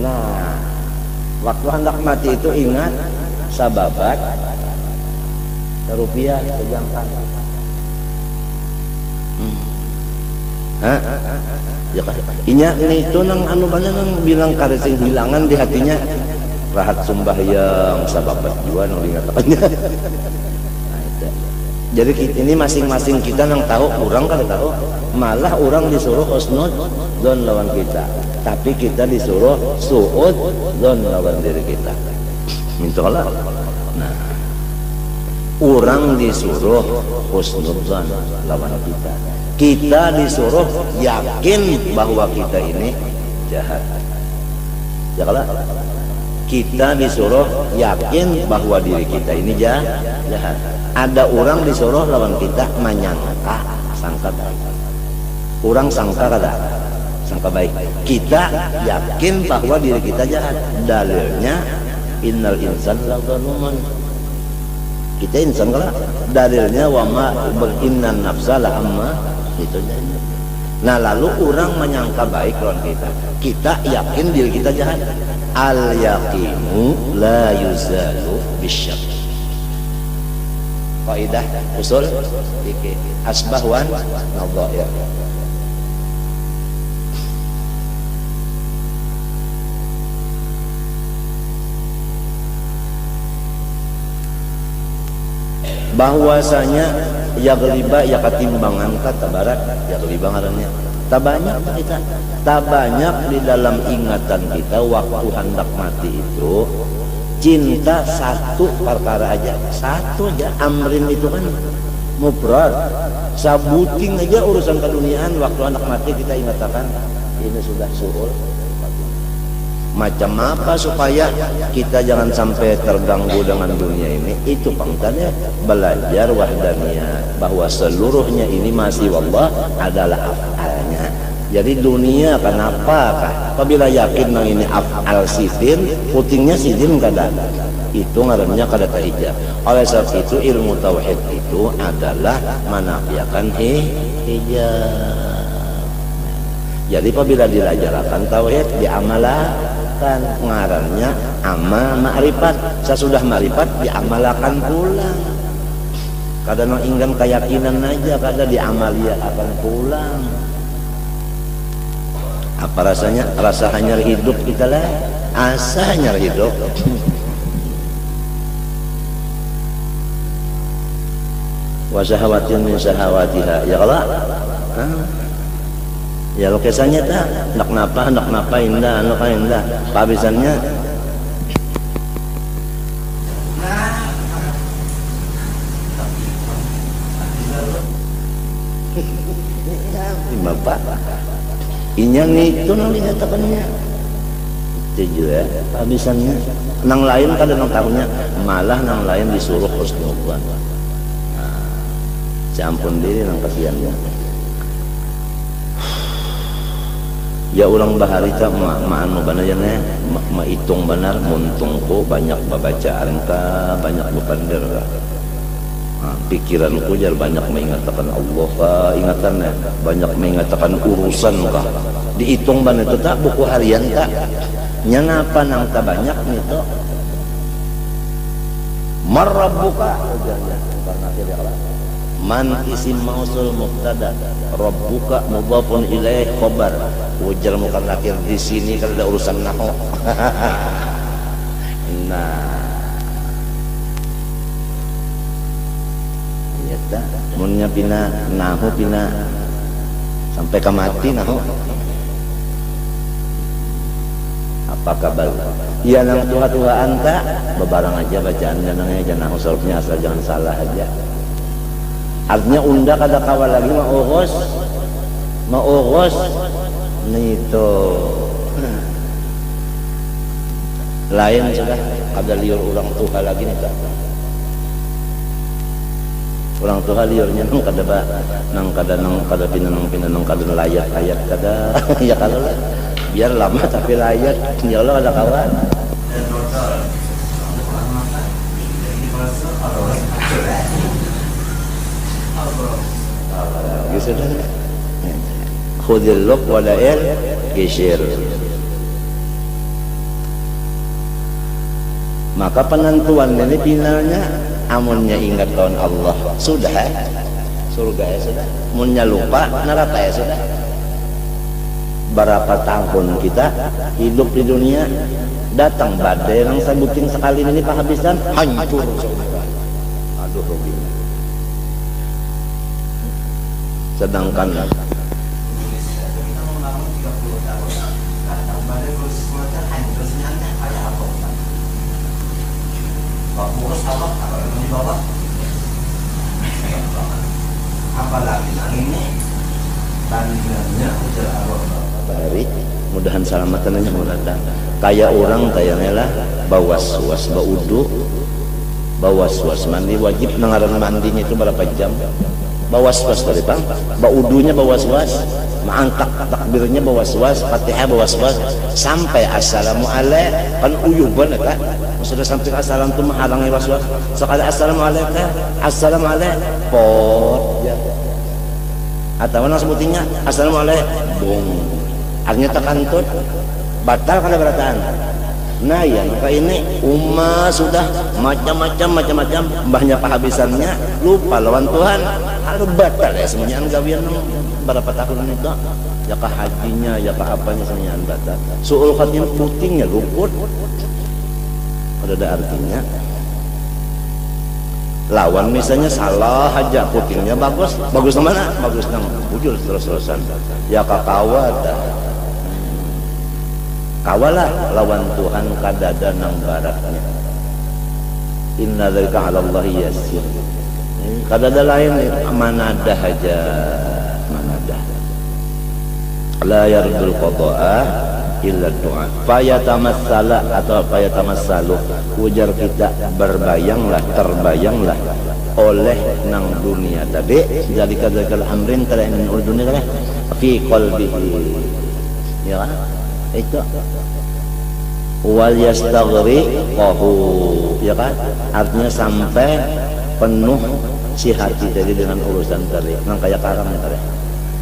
Nah, waktu hendak mati itu ingat sababat rupiah sejangkang. Hah? Ya kan? Inya ini itu nang anu banyak nang bilang karesing hilangan di hatinya rahat sembahyang sababat juga nang dikatakannya. Jadi ini masing-masing kita yang tahu, orang kan tahu, malah orang disuruh husnud don lawan kita, tapi kita disuruh suud don lawan diri kita. Mintalah. Nah, orang disuruh husnud don lawan kita, kita disuruh yakin bahwa kita ini jahat. Ya kalau kita disuruh yakin bahwa diri kita ini jahat. Ada orang disuruh lawan kita menyangka sangka baik. Orang sangka kada sangka baik. Kita yakin bahwa diri kita jahat. Dalilnya innal insana lazalumun. Kita insan kada. Dalilnya wa ma innan nafsa la amma itu. Nah lalu orang menyangka baik lawan kita. Kita yakin diri kita jahat. Al yaqinu la yuzalu bisyak. Kaidah usul fikih asbah wan nadhair. Bahwasanya ya geliba ya ketimbangan kata barat ya geliba ngarannya tak banyak kita, tak banyak di dalam ingatan kita waktu hendak mati itu cinta satu perkara aja, satu aja. Amrin itu kan mufrad, sabuting aja urusan keduniaan. Waktu anak mati kita ingatakan ini sudah suhul. Macam apa supaya kita jangan sampai terganggu dengan dunia ini? Itu pangkatnya belajar wahdaniyah, bahwa seluruhnya ini masih wallah adalah af'alnya. Jadi dunia kenapa? Apabila yakin nang ini af'al sitin, putingnya sitin kada. Itu ngarannya kada tahijab. Oleh sebab itu ilmu tauhid itu adalah menafikan hijab. Jadi apabila diajarkan tauhid diamalkan, ngarannya amal ma'rifat. Sesudah ma'rifat diamalkan pulang. Kadang inggan keyakinan aja, kadang diamalia akan pulang. Apa rasanya? Rasa hanyar hidup kita lah, asa hanyar hidup. Wa syahawatin min syahawatiha ya Allah. Ya lukisannya tak nak napa indah, nak indah. Pabisannya Bapak inyang itu nang dinyatakannya itu ya pabisannya nang lain kada nang tahunya, malah nang lain disuruh husnudzan. Campun diri nang kasihannya. Ya ulang baharita ma'anu banayana mahitung benar muntungku banyak babacaan ka, banyak bepander ka. Pikiranku jar banyak mengatakan Allah ka, ingatannya banyak mengatakan urusan ka. Dihitung benar itu tak buku harian tak. Nyanapa nang tak banyak nito. Marabbuka ujarnya karena tidak Allah. Man isim mausul mubtada, rabbuka mudhafun ilaih khabar. Ujar mukan akhir di sini kalau ada urusan nahwu. Nah, ya tak. Munnya pina nahwu pina sampai ke mati nahwu. Apa kabar? Ya nang tuha-tuhaan tak, bebarang aja bacaan janangnya jangan nahwu sorofnya asal jangan salah aja. Artinya unda kada kawal lagi maurus nito lain sudah ada liur orang tuha lagi nih orang tuha liurnya nang kada pinanang kada layat kada ya kalau biar lama tapi layat ya Allah ada kawan gitu dah. Khudil luk walail gisir. Maka penentuan ini finalnya amunnya ingat kawan Allah sudah surga ya sudah, munnya lupa neraka ya sudah. Berapa tahun kita hidup di dunia, datang badai yang sebutin sekali ini penghabisan hancur semua. Aduh rugi. Sedangkan apalagi ini tandanya dari mudahan selamatan aja mau datang kayak orang kayaknya lah bawaswas bawaswas mandi wajib nengaran mandinya itu berapa jam bawaswas dari bang baudunya bawaswas mangkak takbirnya bawaswas fatihah bawaswas sampai assalamualaikum kan uyuban kan sudah sampai assalam itu menghalangi waswas sekali assalamualaikum pot ya atau mana sebutinnya assalamualaikum artinya tekantut batal kada berataan Nah ya, maka ini umat sudah macam-macam banyak kehabisannya, lupa lawan Tuhan, harus batal ya semuanya gawian berapa tahun itu ya ke hajinya ya ke apanya semuanya batal. Suul khatimah putingnya luput, ada artinya. Lawan misalnya salah aja putingnya bagus mana? Bagus nang bujur terus-terusan. Ya kakawat. Kawalah lawan Tuhan kadada nang baratnya. Inna dzalika 'ala Allah yasir. Kadada lain manadah aja, manadah. La yardul qada'a illa du'a. Fayatamassala atau fayatamassalu ujar kita terbayanglah oleh nang dunia tadi jadi kadzal amrin kala min dunia kala fi qalbihi. Ya kan? Itu wal yastaghriqahu, ya kan, artinya sampai penuh si hati tadi dengan urusan tadi nang kayak karamnya tadi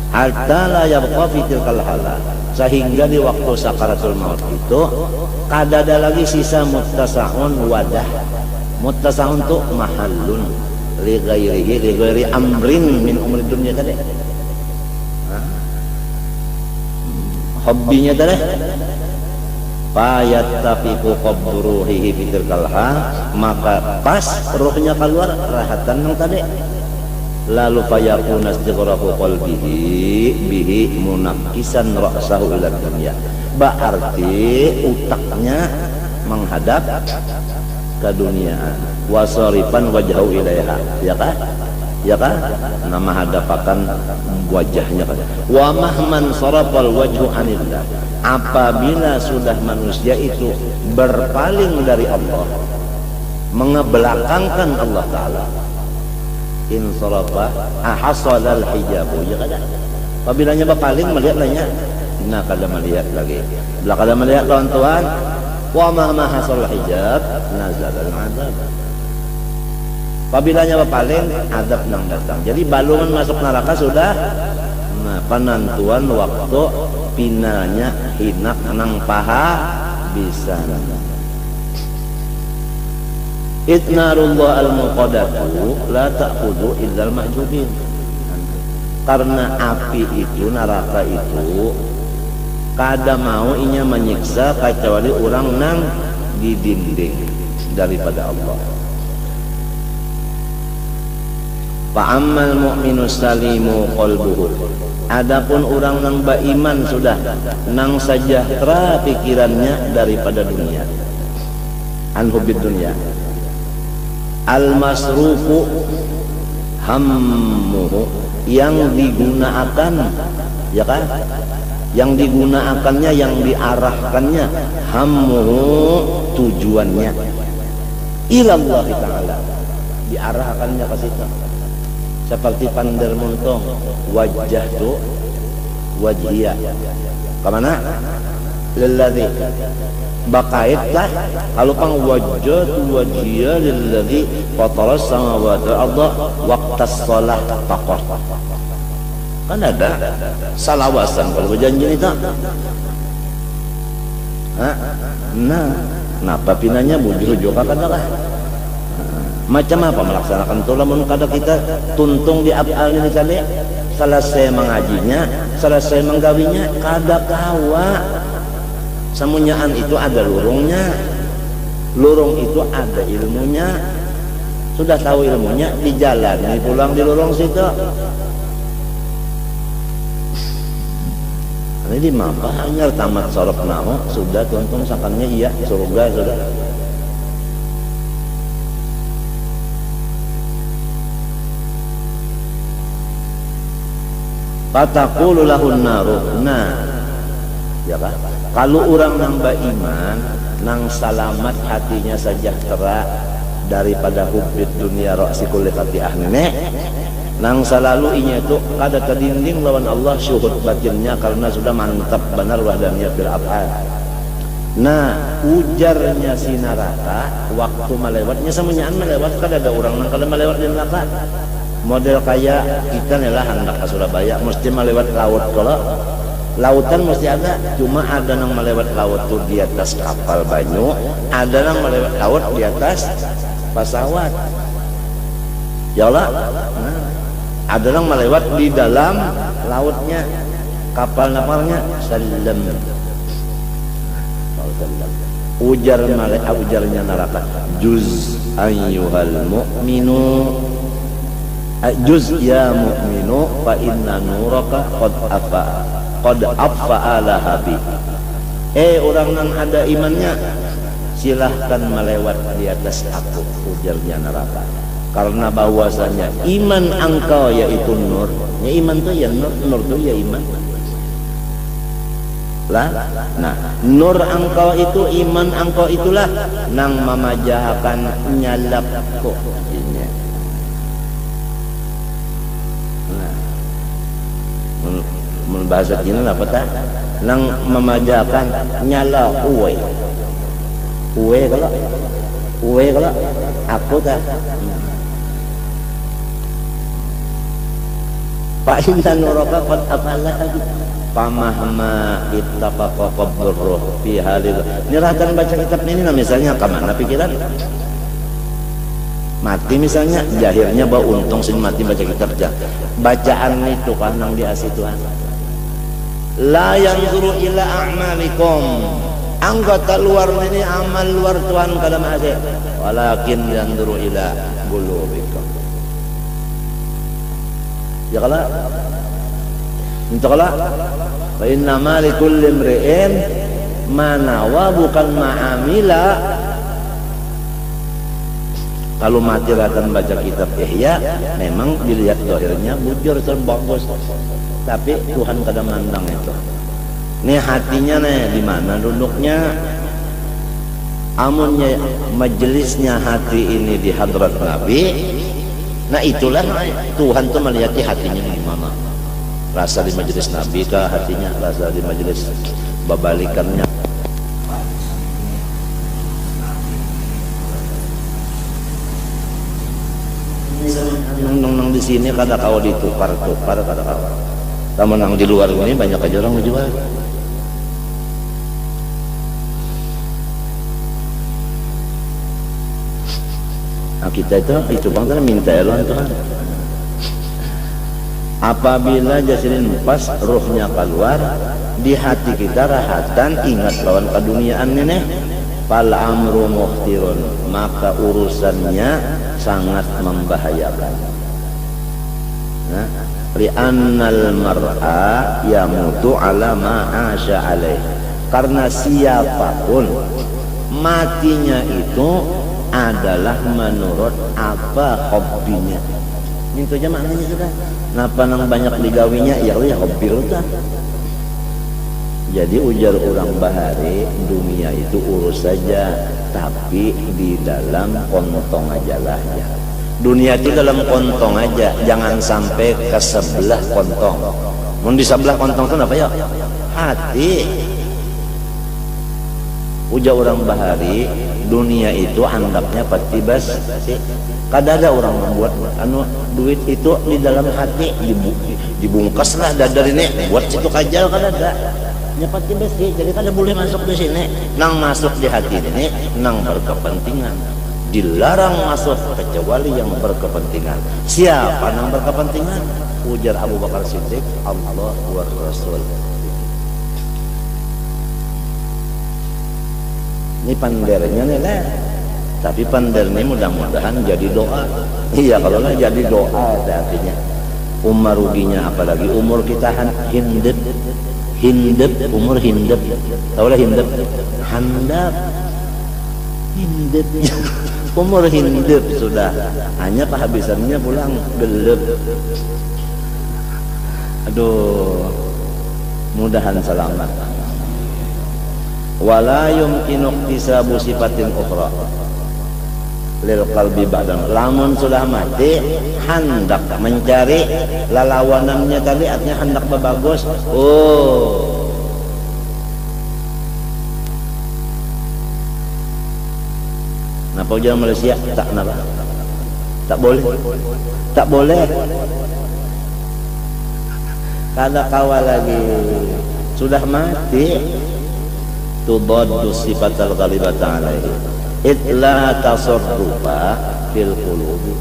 hatta la yabqa fi tilkal hala, sehingga di waktu sakaratul maut itu kadada lagi sisa muttasaun wadah. Muttasaun tu mahallun li ghairi amrin min umri dunya tadi. Hobbinya tadi fayattafiqu qabruhi fitil kalha, maka pas rohnya keluar rahatan yang tadi lalu fayakuna istighrafu qalbihi bihi munakkisan ra'sahu ila dunya, berarti utaknya menghadap ke dunia, wasarifan wajhahu ilaiha, ya kan? Ya kan, nama hadapakan wajahnya kan. Wa mahman sarafal wajhu anillah, apabila sudah manusia itu berpaling dari Allah, mengebelakangkan Allah Ta'ala, in sarafa ahasadal hijabu, ya kan. Apabila berpaling melihat lainnya, nah kada melihat lagi, bila kada melihat lawan Tuhan, wa ma hasal hijab nazal al-adab. Apabila berpaling, adab nang datang. Jadi balungan masuk neraka sudah. Nah, penentuan waktu pinanya hinak nang paha bisa. Itnarullah al-muqaddatu la ta'khudhu illal mahjubin. Karena api itu, neraka itu kada mau inya menyiksa kecuali orang nang didinding daripada Allah. Fa'ammal mu'minu salimu qalbuhu, adapun orang nang beriman sudah nang sejahtera pikirannya daripada dunia, an hubbid dunya, al masrufu hammuhu, yang digunakan, ya kan, yang digunakannya, yang diarahkannya, hammuhu tujuannya, ilallah ta'ala, diarahkannya ke situ. Seperti pandar muntung wajah tu wajhiya kemana lilladzi bakaitlah kalau pang wajah tu wajhiya lilladzi fataras samawati wal arda waqtas shalah faqat, kan ada salawasan kalau berjanji itu. Nah kenapa pinanya bujur juga kan lah. Macam apa melaksanakan itu? Lamun kada kita tuntung di afal ini kali, selesai mengajinya, selesai menggawinya, kada kawa. Semunyaan itu ada lurungnya, lurung itu ada ilmunya. Sudah tahu ilmunya, dijalani pulang di lurung situ. Ini mapa hanya tamat sorok naho, sudah tuntung sakannya iya surga sudah. Fataqulu lahun naru. Nah, ya kan? Kalau orang nang beriman, nang salamat hatinya sejahtera daripada hubbid dunia ra'si kulli khati'ah nenek, nang selalu inya itu kada terdinding lawan Allah syuhud batinnya karena sudah mantap benar wahdaniyah fil af'al. Nah, ujarnya si neraka waktu melewatnya semuanyaan melewat, kada ada orang nang kada melewat di neraka. Model kayak kita nih lah hendak ke Surabaya mesti melewat laut kalau Lautan mesti ada, cuma ada yang melewat laut tuh di atas kapal banyu, ada yang melewat laut di atas pesawat. Ya Allah, ada yang melewat di dalam lautnya, kapal napalnya salam. Ujarnya neraka, juz ayyuhal mu'minu, juz ya mu'minu fa inna nuraka qad afa lahabi. Orang yang ada imannya, silahkan melewat di atas aku, ujarnya neraka. Karena bahwasanya iman engkau yaitu nur. Ya iman tuh ya nur, nur tuh ya iman. Lah, nah, nur engkau itu, iman engkau itulah nang memajahakan nyalap kok ini. Nah, bahasa Cina apa tak? Nang memajahakan nyala uwe kalau aku tak. Pak inna nuraka qad afala pamahma ittafaqa qabruh fi halil. Niratan baca kitab ini nah, misalnya kemana pikiran mati, misalnya jahirnya bawa untung sin mati baca kitab jah. Bacaan itu kan nang diasi Tuhan. La yanzuru ila a'malikum, anggota luar ini amal luar Tuhan kada ada, walakin yanzuru ila qulubikum. Ya kala intakala fa inna ma likulli imri'in ma nawa bukan ma'amila. Kalau mati akan baca kitab Ihya, memang dilihat dohirnya bujur terbagus, tapi Tuhan kadang mandang itu. Nih hatinya nih di mana duduknya? Amunnya majelisnya hati ini di hadrat Nabi. Nah itulah Tuhan tuh melihat hatinya di mana. Rasa di majelis Nabi kah hatinya, rasa di majelis babalikannya. Nang di sini kada kau ditukar kada kau. Taman nang di luar ini banyak aja orang menjual. Nah, kita itu bang minta elon Tuhan. Apabila jasirin pas ruhnya keluar di hati kita rahatan, ingat lawan keduniaan ini, fal amru muhtirun, maka urusannya sangat membahayakan. Nah, li'annal mar'a yamutu ala ma'asya alaih, karena siapapun matinya itu adalah menurut apa hobinya. Itu aja maknanya sudah. Napa nang banyak digawinya ya hobi lu tah. Jadi ujar orang bahari, dunia itu urus saja, tapi di dalam kontong aja lah ya. Dunia itu dalam kontong aja, jangan sampai ke sebelah kontong. Mun di sebelah kontong itu apa ya? Hati. Ujar orang bahari, dunia itu anggapnya peti bas. Kada ada orang membuat duit itu di dalam hati, dibungkaslah dadar ini, buat situ kajal kada ada. Ya peti bas, jadi kada boleh masuk di sini. Nang masuk di hati ini, nang berkepentingan. Dilarang masuk kecuali yang berkepentingan. Siapa nang berkepentingan? Ujar Abu Bakar Siddiq, Allah wa Rasul. Ini pandernya nih lah, tapi pander ini mudah-mudahan jadi doa. Iya kalau lah jadi doa artinya. Umar ruginya apalagi umur kita hindep, umur hindep, tahu lah hindep, handap, hindep, umur hindep sudah. Hanya kehabisannya pulang gelap. Aduh, mudahan selamat. Wala yumkinu iktisabu sifatin ukhra lil qalbi ba'dan. Lamun sudah mati hendak mencari lalawanannya tadi, artinya hendak bagus. Oh, napa ujar Malaysia tak napa? Tak boleh. Tak boleh. Kada kawal lagi. sudah mati tudaddu sifatal ghalibata alaihi illa tasarrufa fil qulubi,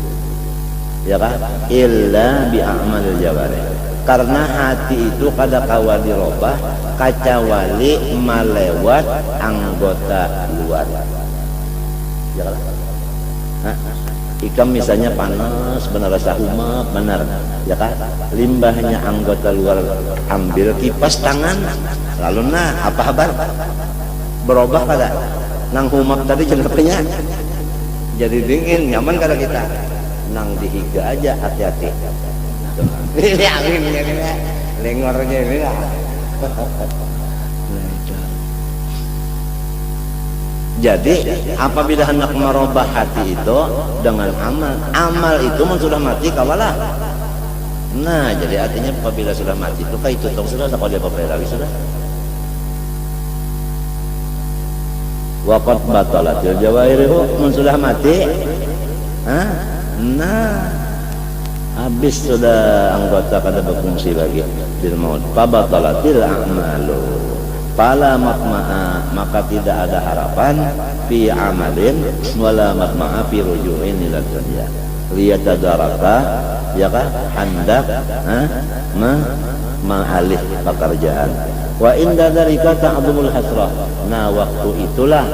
ya kan, illa bi a'malil jawarih, karena hati itu kada kawa dirobah kacawali malewat anggota luar, ya kan. Ikam misalnya panas benar, rasa umap benar, ya kan, limbahnya anggota luar ambil kipas tangan lalu apa kabar berubah kada nang humap tadi jenapnya jadi dingin nyaman kada kita nang dihiga aja hati-hati ini anginnya ini lengornya ini lah. Jadi apabila hendak merubah hati itu dengan amal itu sudah mati kawalah. Nah jadi artinya apabila sudah mati itu kayak tutup sudah, tak ada apa-apa lagi sudah. Waqad batalatil jawahirihu, sudah mati. Nah habis sudah anggota kada berfungsi lagi bil maut. Fabatalatil a'malu, fala matma'a, maka tidak ada harapan fi amalin wala matma'a fi ruju'in ila dunya liyatadaraka, ya kan, hendak ma'alih pekerjaan. Wa inda dzalika ta'dhumul hasrah, nah waktu itulah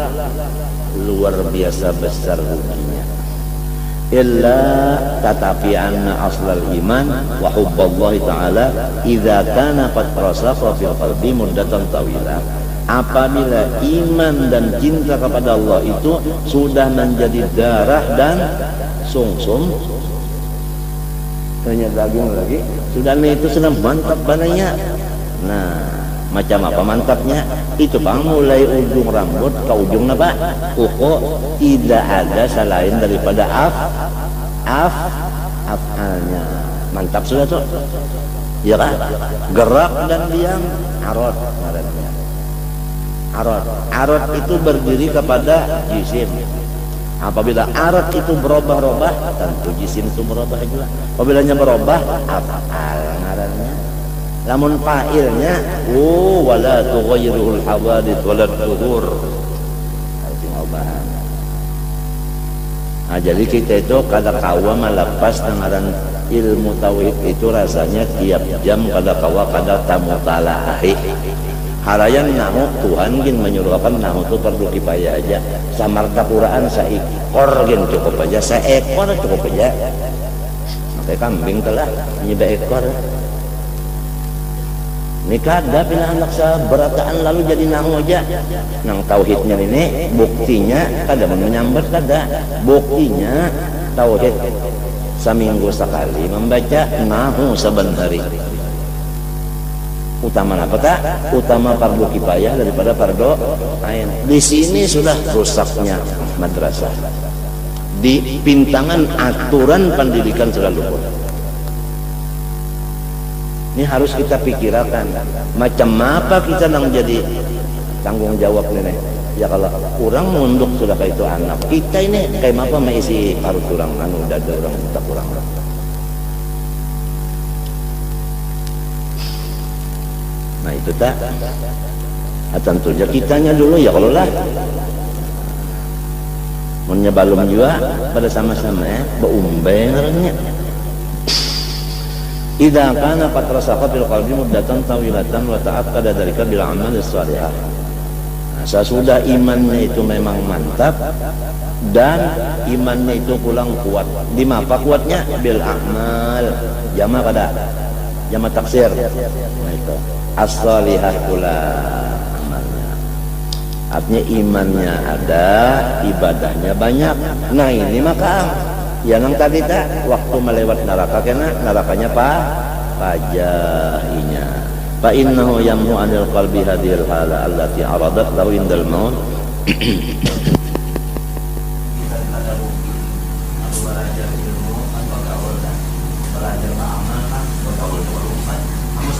luar biasa besar ruginya. Illa tatapi anna aslal iman wa hubballahi ta'ala idza kana qad rasakha fil qalbi muddatan tawilah, apabila iman dan cinta kepada Allah itu sudah menjadi darah dan sungsum, tanya daging lagi sudah, itu sudah mantap bananya. Nah macam apa mantapnya itu bang, mulai ujung rambut ke ujung apa kuku tidak ada selain daripada afalnya mantap sudah tuh, ya kan, gerak dan diam arad namanya. Arad itu berdiri kepada jisim. Apabila arad itu berubah-ubah, tentu jisim itu berubah juga. Apabila berubah, afal ngarannya. Namun fa'ilnya wala tughayyirul hawadith wala tuhur, harus ngobahan. Nah, jadi kita itu kada kawa melepas dengan ilmu tauhid itu rasanya tiap jam kada kawa kada tamu talahi. Harayan nahu Tuhan gin menyuruhkan nahu itu perlu kifayah aja. Samarta Qur'an saekor gin cukup aja, saekor cukup aja. Maka kambing telah nyida ekor. Ini kada bila anak seberataan lalu jadi nahu aja. Nang tauhidnya ini buktinya kada menyambat, kada buktinya tauhid seminggu sekali membaca nahu saban hari. Utama apa tak? Utama fardu kifayah daripada fardu ain. Di sini sudah rusaknya madrasah. Di pintangan aturan pendidikan sudah luput. Ini harus kita pikirkan macam apa kita nang jadi tanggung jawab ini. Ya kalau kurang munduk sudah kayak itu anak kita ini kayak apa mengisi harus kurang anu dada orang kita kurang. Nah itu tak. Tentunya kitanya dulu ya kalau lah. Menyebalum juga pada sama-sama ya, beumbeng orangnya. Idza kana qad rasakha fil qalbi muddatan tawilatan wa ta'akkada dzalika bil amal shalihah. Sesudah imannya itu memang mantap dan imannya itu pulang kuat. Di mana kuatnya? Bil amal. Jama kada? Jama taksir. Nah itu. As-shalihah pula amalnya. Artinya imannya ada, ibadahnya banyak. Nah ini maka yang tadi tak waktu melewat neraka kena nerakanya pajahinya. Fa innahu yamhu anil qalbi hadhil hala allati aradat lahu indal maut.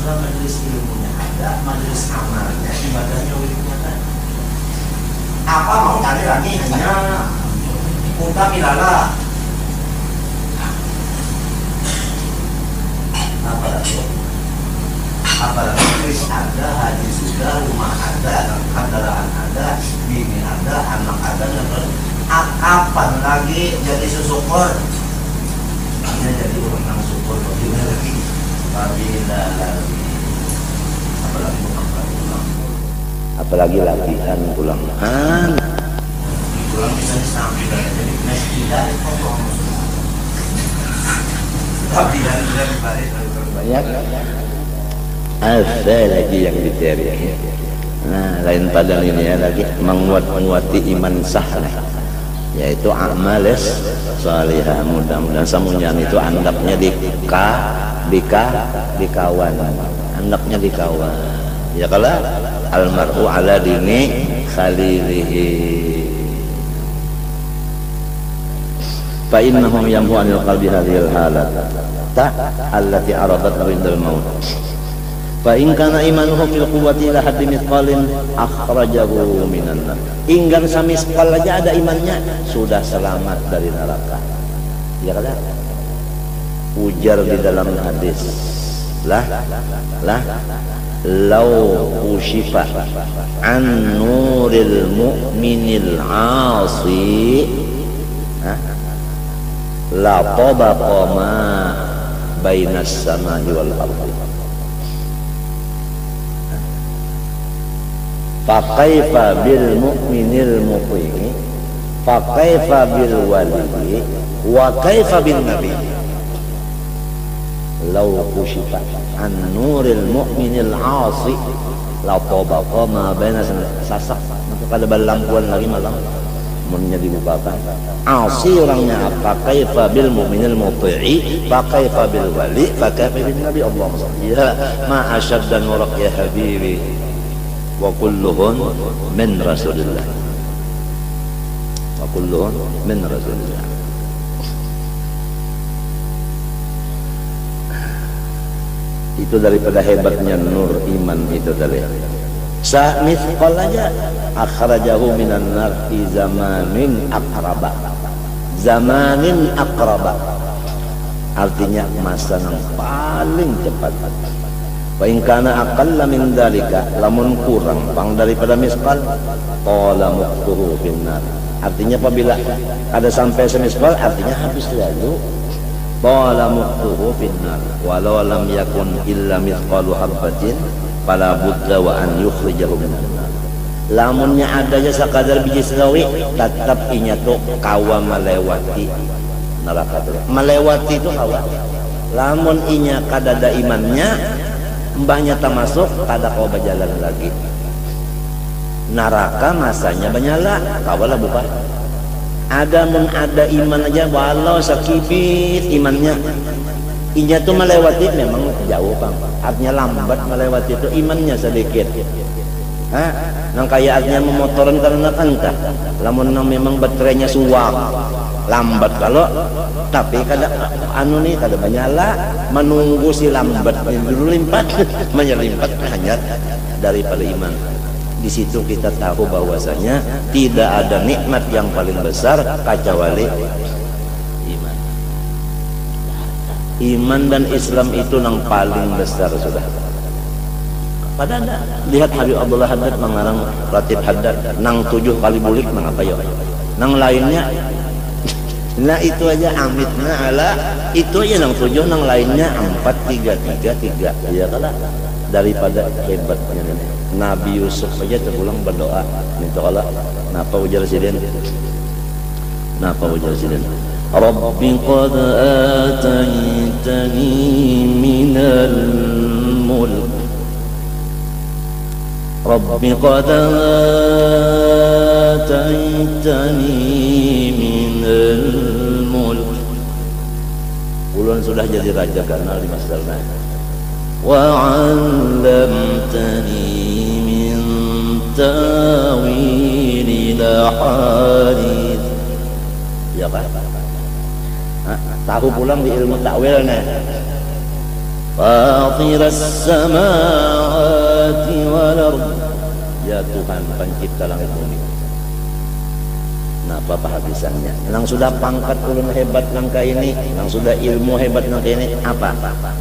Majelis ilmunya ada, majelis amalnya, ibadahnya wiridnya kan. Apa mau cari lagi hanya muka milala. Apalagi ada hadis ada, rumah ada, kendaraan ada, bini ada, anak ada, dan terus kapan lagi jadi syukur? Hanya jadi orang syukur bagaimana lagi? Apabila lagi, apalagi bukan pulang. Apalagi lagian pulang. Pulang bisa disampaikan jadi tidak kosong. Tapi dari balik Banyak. Ada lagi yang dicari. Nah, lain pada ini ya lagi menguati iman sahih, yaitu amalis salihah. Mudah-mudahan samunyan itu andapnya dikawan, andapnya dikawan. Ya kalau almar'u ala dini khalilihi. Fa innahum yamhu anil qalbi hadhil halat allati aradat indal maut. Fa in kana imanuhum fil quwwati ila haddi mithqalin akhrajahu minan nar. Inggan samisqal aja ada imannya sudah selamat dari neraka. Ya kan? Ujar di dalam hadis. Lah law ushifa an nuril mu'minil 'asi la tabaqa ma bainas samai wal ardi. Fa kaifa bil mu'minil muqimi, fa kaifa bil wali, wa kaifa bin nabi. Law kushifa an nuril mu'minil 'asi la tabaqa ma bainas sasak. Kalau ada lampuan lagi malam munnya dibukakan. Asi orangnya apa? Kaifa bil mu'minil muti'i, fa kaifa bil wali, fa kaifa bin nabi. Allahumma shalli ya ma ashadda nurak ya habibi wa kulluhun min rasulillah, wa kulluhun min rasulillah. Itu daripada hebatnya nur iman itu tadi. Mithqal aja akhrajahu minan nar fi zamanin aqraba. Zamanin aqraba artinya masa yang paling cepat. Wa in kana aqalla min dalika, lamun kurang pang daripada misqal qala muqtuhu finnar. Artinya apabila ada sampai semisqal artinya habis lalu. Qala muqtuhu finnar walau lam yakun illa mithqalu habatin fala budda wa an yukhrijahu minan nar. Lamunnya ada aja sekadar biji sawi tetap inya tuh kawa melewati neraka tuh. Melewati itu kawa. Lamun inya kadada imannya mbahnya tak masuk kada kau berjalan lagi. Neraka masanya banyala kawalah bukan. Ada mun ada iman aja walau sakibit imannya inya tuh melewati memang jauh bang. Artinya lambat melewati itu imannya sedikit. Nang kaya artinya memotoran karena kanta. Lamun nang memang baterainya suwak lambat kalau tapi kada anu nih kada banyala menunggu si lambat dulu limpat menyelimpat hanya daripada iman. Di situ kita tahu bahwasanya tidak ada nikmat yang paling besar kecuali iman. Iman dan Islam itu yang paling besar sudah. Padahal lihat Habib Abdullah Haddad mengarang Ratib Haddad nang 7 kali bulik nang apa ya? Nang lainnya nah itu aja amitna ala itu aja nang 7 nang lainnya 4 3 3 3 ya kalah daripada hebatnya Nabi Yusuf aja terpulang berdoa minta Allah napa ujar sidin Rabbi qad ataitani minal mulk Rabbi qad ataitani minal mulk. Ulun sudah jadi raja karena di masdarna. Wa 'allamtani min ta'wil hadits. Ya kan? Tahu pulang di ilmu takwilnya. Fatiras samawati wal ardh. Ya Tuhan pencipta langit bumi. Nah apa habisannya? Nang sudah pangkat ulun hebat nangka ini, nang sudah ilmu hebat nangka ini, apa?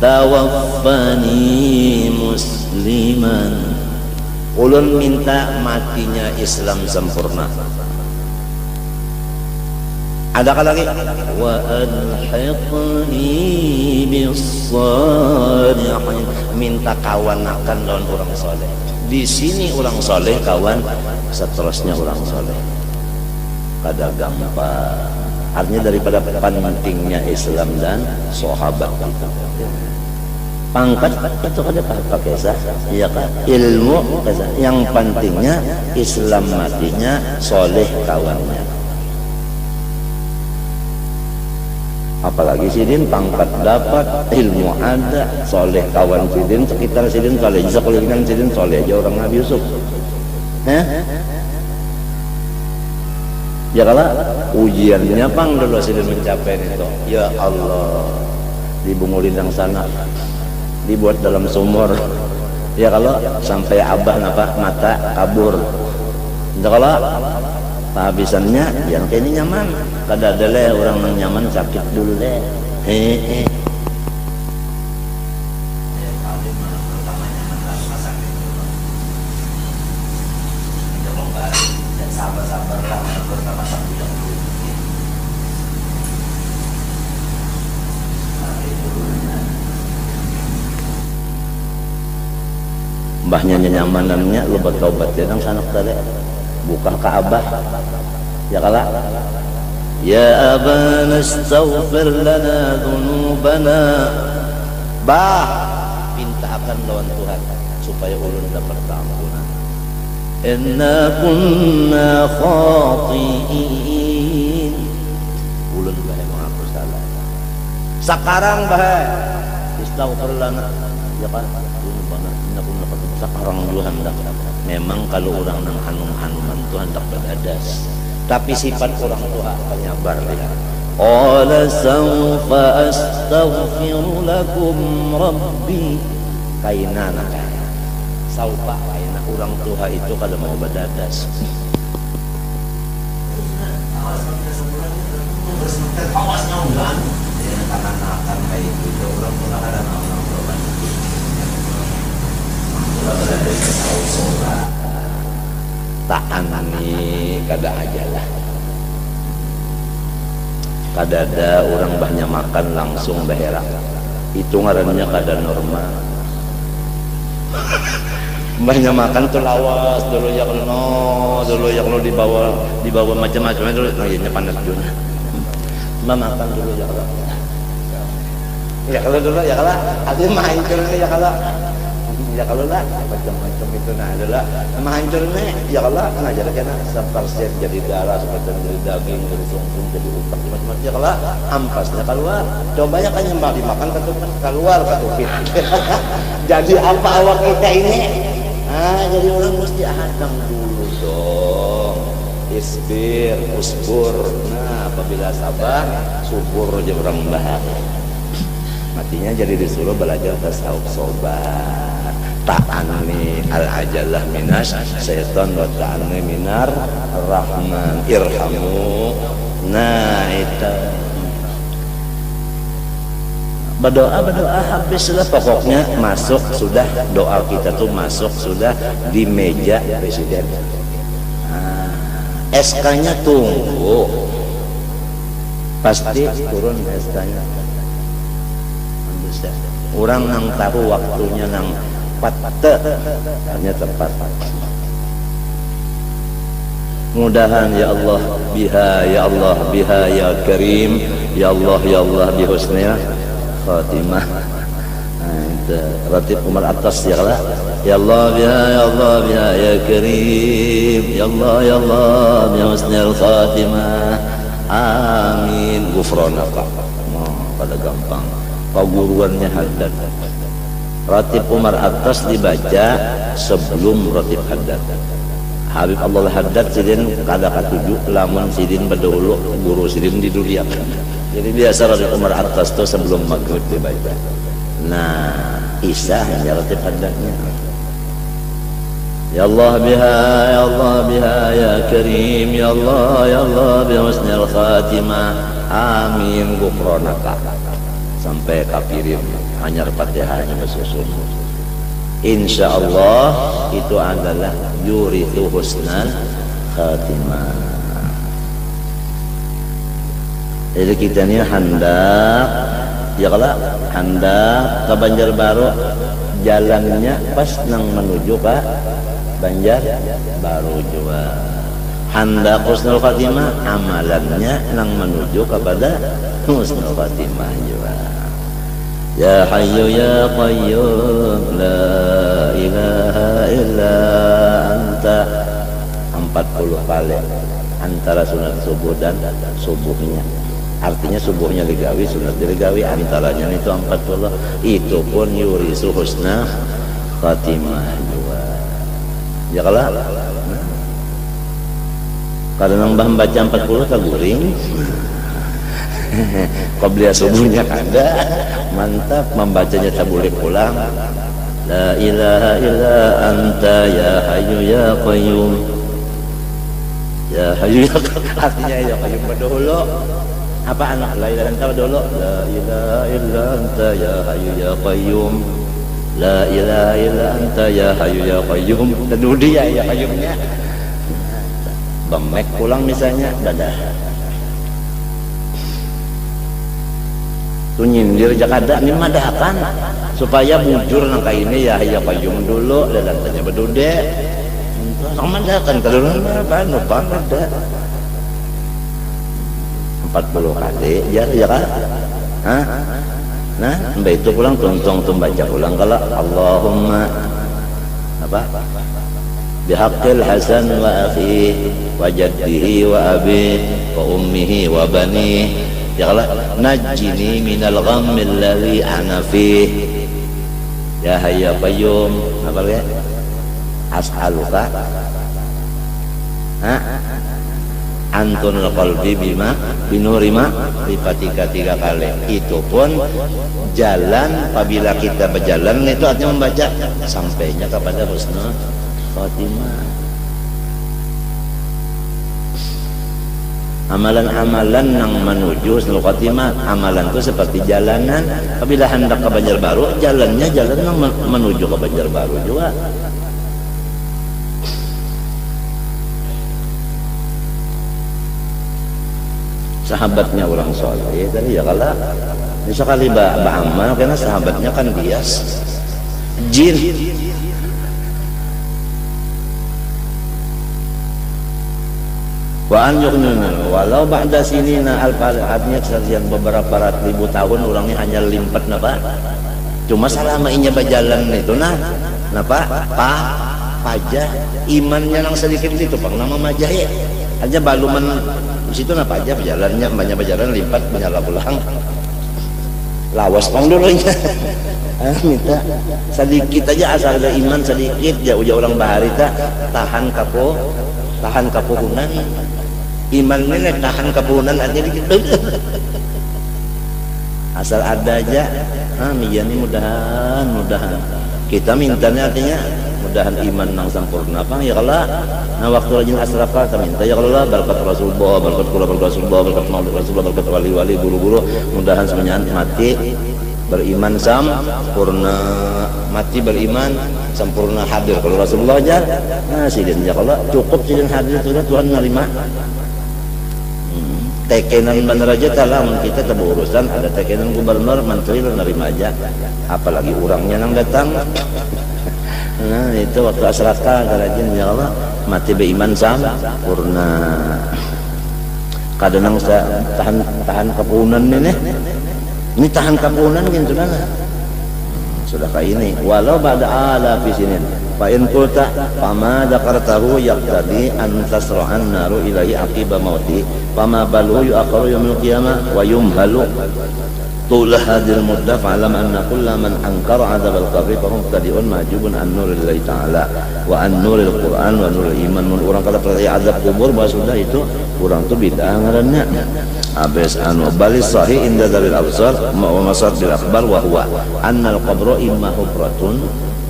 Tawaffani musliman Ulun minta matinya Islam sempurna. Adakah lagi? Wa alhiqni bis-shalihin. Minta kawan akan lawan orang soleh. Di sini orang soleh kawan, seterusnya orang soleh. Kada gampang. Artinya daripada pentingnya Islam dan sahabat itu. Pangkat itu kada pakai sah, iya kan? Ilmu yang pentingnya Islam matinya, soleh kawannya. Apalagi sidin pangkat dapat, ilmu ada, soleh kawan sidin, sekitar sidin soleh, sekelilingan sidin soleh aja orang Nabi Yusuf. Ya kalau ujiannya pang dulu sidin mencapai itu. Ya Allah, dibungulin yang sana, dibuat dalam sumur. Ya kalau sampai abah napa mata kabur. Ya kalau kehabisannya yang kayak ini nyaman, kada ada leh orang yang nyaman sakit dulu leh. Mbahnya nyamanannya lu bertobat ya nang sanak tadi buka ke abah ya kala ya abana astaghfir lana dhunubana bah minta akan lawan Tuhan supaya ulun dapat ampunan inna kunna khatiin ulun bae mengaku salah sekarang bae istaghfir lana ya kan dhunubana inna kunna khatiin sekarang juga hendak memang kalau orang nang hanum-hanuman itu hendak berdadas tapi sifat orang tua penyabar dia qala sawfa astaghfiru lakum rabbi kainana sawfa kaina orang tua itu kalau mau berdadas awasnya ulang tangan akan kayak gitu orang tua ada orang tua ta'anani kada aja lah kada ada orang banyak makan langsung berak itu ngarannya kada normal banyak makan tuh lawas dulu ya kalau dibawa macam-macam dulu akhirnya panas juga makan dulu ya kalau dulu ya kalau ada main dulu ya kalau lah macam-macam itu nah adalah menghancurnya ya kalau ngajar kena sepersen jadi darah sepersen jadi daging jadi sungsum jadi otak macam-macam ya kalau ampasnya keluar coba ya kan nyembah dimakan keluar ketupit jadi apa awak kita ini jadi orang mesti hadang dulu dong isbir usbur nah apabila sabar subur aja orang bahagia matinya jadi disuruh belajar tasawuf sobat ta'anni al-ajalah minas syaitan wa ta'anni minar rahman irhamu nah itu berdoa habislah pokoknya masuk sudah doa kita tuh masuk sudah di meja presiden SK-nya tunggu pasti turun SK-nya orang yang tahu waktunya yang hanya tepat mudahan ya Allah biha ya karim ya Allah bihusnil khatimah ratib umar atas ya Allah biha ya karim ya Allah bihusnil khatimah amin gufranaka pada gampang paguruannya haddad ratib umar atas dibaca sebelum ratib haddad Habib Allah haddad sidin kada katuju lamun sidin berdahulu guru sidin di dunia jadi biasa ratib umar atas itu sebelum maghrib dibaca nah isya hanya ratib haddadnya ya Allah biha ya karim ya Allah bihusnil khatimah amin gufranaka sampai kafirin hanya Fatihahnya bersusun insyaallah itu adalah yurithu husnal khatimah. Jadi kita ini hendak ya kalau hendak ke Banjarbaru, jalannya pas nang menuju ke Banjarbaru juga. Hendak husnul khatimah, amalannya nang menuju kepada husnul khatimah juga. Ya Hayyu ya Qayyum la ilaha illa anta 40 kali antara sunat subuh dan subuhnya. Artinya subuhnya digawi, sunat digawi, antaranya itu 40. Itu pun yurisu husna khatimah juga. Ya kalau nang baca 40 taguring. Qabliya subuhnya kada, mantap, membacanya tak boleh pulang. La ilaha illa anta ya hayyu ya qayyum. Ya hayyu ya qayyum, artinya ya qayyum berdahulu. Apa anak la ilaha illa anta dulu? La ilaha illa anta ya hayyu ya qayyum. La ilaha illa anta ya hayyu ya qayyum. Teduh dia ya qayyumnya. Bemek pulang misalnya, dadah. Tu nyindir jakada ini madakan supaya mujur nangka ini ya hayya qayyum dulu dan tanya bedude sama madakan kalau apa numpang ada 40 kali ya kan nah mbak itu pulang tuntung baca pulang kalau Allahumma apa bihaqqil hasan wa akhihi wa jaddihi wa abihi wa ummihi wa banihi ya Allah najjini minal ghammil ladzi ana fih ya hayya qayyum apa ya as'aluka antunul qalbi bima binurima lipatika 3 kali. Itu pun jalan apabila kita berjalan itu artinya membaca sampainya kepada husnul khatimah. Amalan-amalan yang menuju husnul khatimah, amalan itu seperti jalanan. Apabila hendak ke Banjarbaru, jalannya jalan yang menuju ke Banjarbaru juga. Sahabatnya orang soleh tadi ya kalau sekali beramal karena sahabatnya kan bias jin. Wa an yuqnuna walau ba'da sinina al-arabnya sekian beberapa ratus ribu tahun orangnya hanya limpat napa cuma selama inya berjalan itu napa pajah imannya nang sedikit itu pang nama majah ya aja baluman situ napa aja berjalannya banyak berjalan limpat menyala pulang lawas pang dulunya minta sedikit aja asal ada iman sedikit ya uja orang bahari tahan kapuhunan iman ini tahan kapuhunan artinya dikit asal ada aja ini mudahan kita mintanya artinya mudahan iman nang sempurna apa ya Allah nah waktu rajin asrafa kita minta ya Allah berkat Rasulullah berkat Rasulullah berkat maulid Rasulullah berkat wali-wali guru-guru mudahan semuanya mati beriman sempurna mati beriman sempurna hadir kalau Rasulullah aja sidin ya Allah cukup sidin hadir sudah Tuhan menerima tekenan bener aja talang kita keburusan ada tekenan gubernur menteri lo nerima aja apalagi orangnya yang datang nah itu waktu asraka rajin ya Allah mati beriman sempurna kadang tahan kepunan ini tahan kepunan gitu sudah kayak ini walau ba'da ala fi sinin fa in qulta fama dzakartahu yaqtadi an tasra'an naru ilahi aqiba mauti fama balu yu'aqaru yaumil qiyamah wa yumhalu طول هذه المدة فاعلم أن كل من أنكر عذاب القبر فهو مبتدئ محجوب عن نور الله تعالى وعن نور القرآن ونور الإيمان. Orang kalau percaya azab kubur bahwa sudah itu orang itu bid'ah ngaranna. Abes anu balis sahih inda dalil absar wa masad bil akhbar wa huwa anna al qabra imma hufratun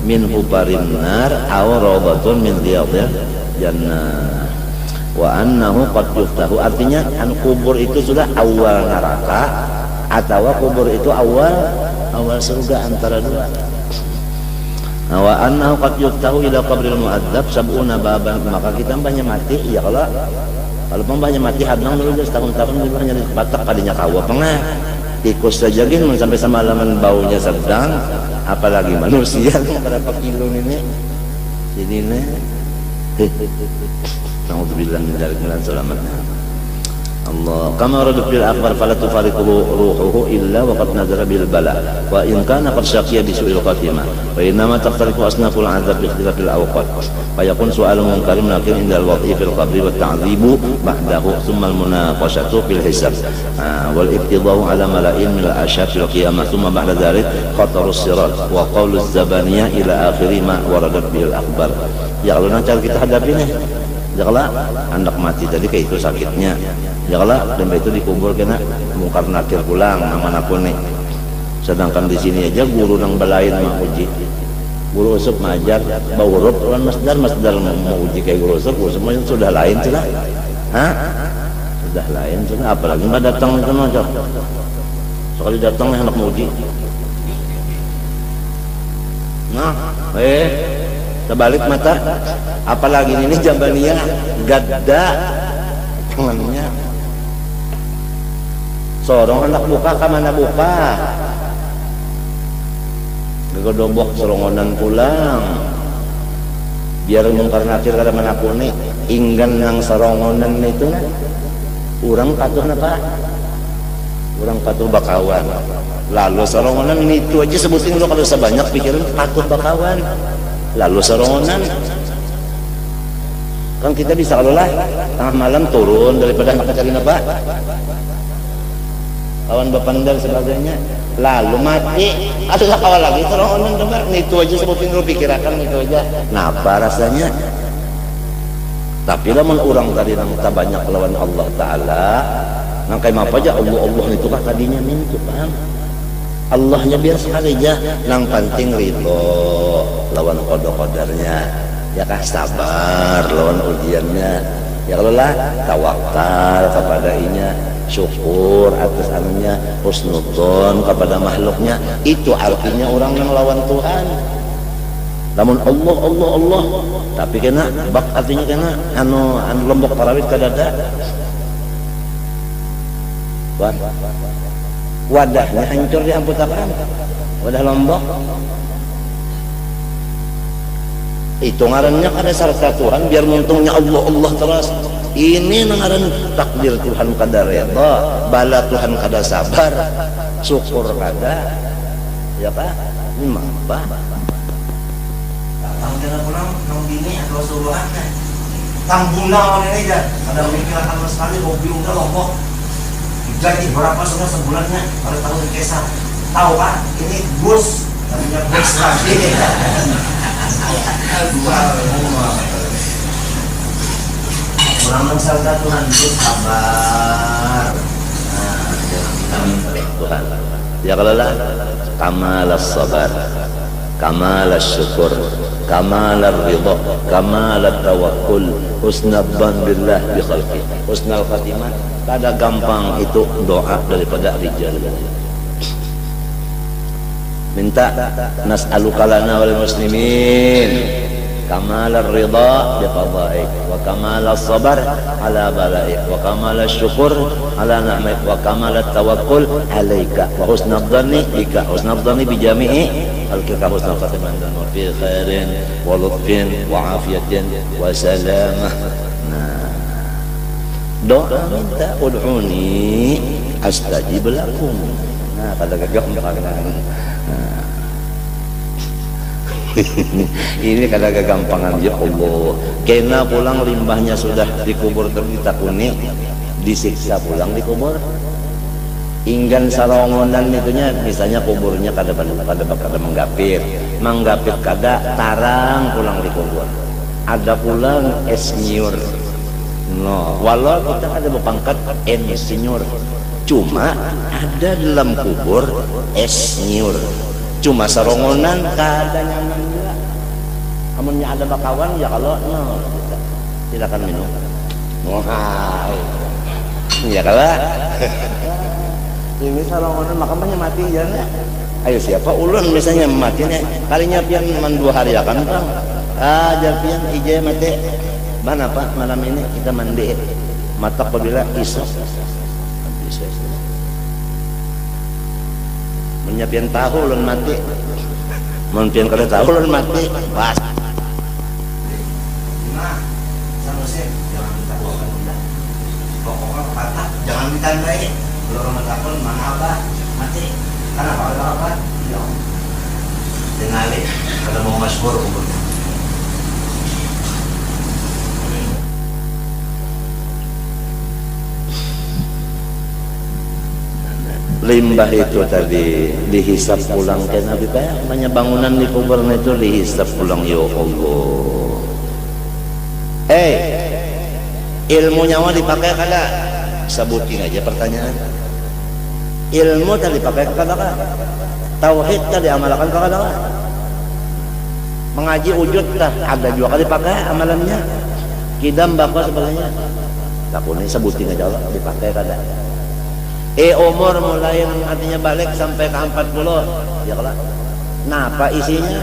min hubarin nar aw rawdatun min riyadil jannah wa annahu qad yuftahu artinya an kubur itu sudah awal neraka atau kubur itu awal surga antara dua. Wa annahu qad yuftahu ila qabril mu'adzab sab'una baban, maka kita banyak mati ya kalau banyak mati hadang dulu setahun-tahun dulu hanya di batak kadinya kawa pengah tikus saja gin sampai semalaman baunya sedang, apalagi manusia berapa kilo ini jadi nih naudzubillah min dzalik min selamatnya Allah kama warada fil akhbar fala tufariqu ruhuhu illa wa qad nazara bil bala wa in kana qad syaqiya bi su'il khatimah wa inma taqtarifu asnaful azab bi ikhtilafil awqat fa yakun su'al munkarin lakin indal wad'i fil qabri wa ta'dzibu ba'dahu thumma al munaqashatu fil hisab wal ibtida'u ala mala'in min al ashab fil qiyamah thumma ba'da dzalik khatarus sirat wa qauluz zabaniyah ila akhiri ma waradat bil akhbar. Ya kalau nanti kita hadapi nih janganlah hendak mati tadi kayak itu sakitnya janganlah dan itu dikubur kena mungkar nakir pulang manapun nih, sedangkan di sini aja guru nang balain mau uji guru usup majar bau huruf kan masdar mau uji kayak guru usup sudah lain sudah sudah lain sudah apalagi nggak datang itu aja sekali datang nih hendak mau uji terbalik mata apalagi ini Jabaniyah gadda tangannya sorong anak buka ke mana buka gedobok sorongonan pulang biar mungkar nakir kada manapun nih inggan nang sorongonan itu urang patuh apa urang patuh bakawan lalu sorongonan itu aja sebutin lo kalau sebanyak pikiran patuh bakawan lalu sorongonan kan kita bisa kalau lah tengah malam turun daripada nak cari apa kawan bapan dan sebagainya lalu mati ada kawan lagi sorongonan dengar itu aja sebutin lu pikirakan itu aja napa rasanya tapi lamun orang tadi nang tak banyak lawan Allah Ta'ala nang kayak apa aja Allah itu kah tadinya mintu paham Allahnya biar sekali aja nang penting ridho lawan qada-qadarnya ya kah sabar lawan ujiannya ya kalau lah tawakal kepada inya syukur atas anunya husnudzon kepada makhluknya itu artinya orang yang lawan Tuhan namun Allah tapi kena bak artinya kena anu lombok parawit kadada wadahnya hancur diamput apaan wadah lombok itu ngarannya kada sarta Tuhan biar untungnya Allah terus ini ngaran takdir Tuhan kada redha bala Tuhan kada sabar syukur kada ya pak ini apa tang kena pulang nang bini atau suruhan tang bulan ini aja ada mikirkan sekali hobi udah lombok gaji berapa sudah sebulannya pada tahun kesar tahu pak ini bus tadinya bus lagi orang mensalda Tuhan itu sabar Tuhan ya kalau lah kamalas sabar kamalas syukur kamalar ridha kamalat tawakkul husnadzan billah bi khalqi husnul khatimah kada gampang itu doa daripada rijal minta nas'aluka lana wal muslimin kamalar ridha bi qada'ik wa kamalas sabar ala bala'ik wa kamalas syukur ala ni'matik wa kamalat tawakkul alaika wa husnadzanni bika husnadzanni bi jami'i al-kika husnul khatimah dan fi khairin wa lutfin wa afiyatin wa salamah. Doa minta ud'uni astajib lakum. Nah, pada gampang ini kada gagampangan ya Allah. Kena pulang limbahnya sudah dikubur ditakuni, disiksa pulang dikubur. Inggan sarongonan itunya misalnya kuburnya kada menggapir kada tarang pulang dikubur. Ada pulang esnyur. No, walau kita ada berpangkat insinyur, cuma ada dalam kubur esnyur, cuma sarongonan kada nyaman juga. Amunnya ada bakawan ya kalau no, tidak akan minum. Wah, ya kalau ini sarongonan makanya mati ya. Ayo siapa ulun misalnya matinya kalinya pian man 2 hari akan bang. Pian ije mati. Mana Pak malam ini kita mandi. Mata apabila isya. Menyiapin tahu ulun mati. Mun pian kada tahu ulun mati. Pas. Jangan minta buahkan udah. Pokoknya patah, jangan ditandai. Kalau orang takut mana apa mati. Karena apa? Ya. Dengali kalau mau masyhur umurnya. Limbah itu tadi dihisap pulang ke Nabi kayak banyak bangunan di kuburan itu dihisap pulang ya Allah. Ilmu nyawa dipakai kada? Sebutin aja pertanyaan. Ilmu tadi dipakai kada? Tauhid tadi amalkan kada? Mengaji wujud dah ada juga kali dipakai amalannya. Kidam bapak sebagainya. Takutnya sebutin aja Allah dipakai kada? Umur mulai artinya balik sampai ke 40 ya kalau napa isinya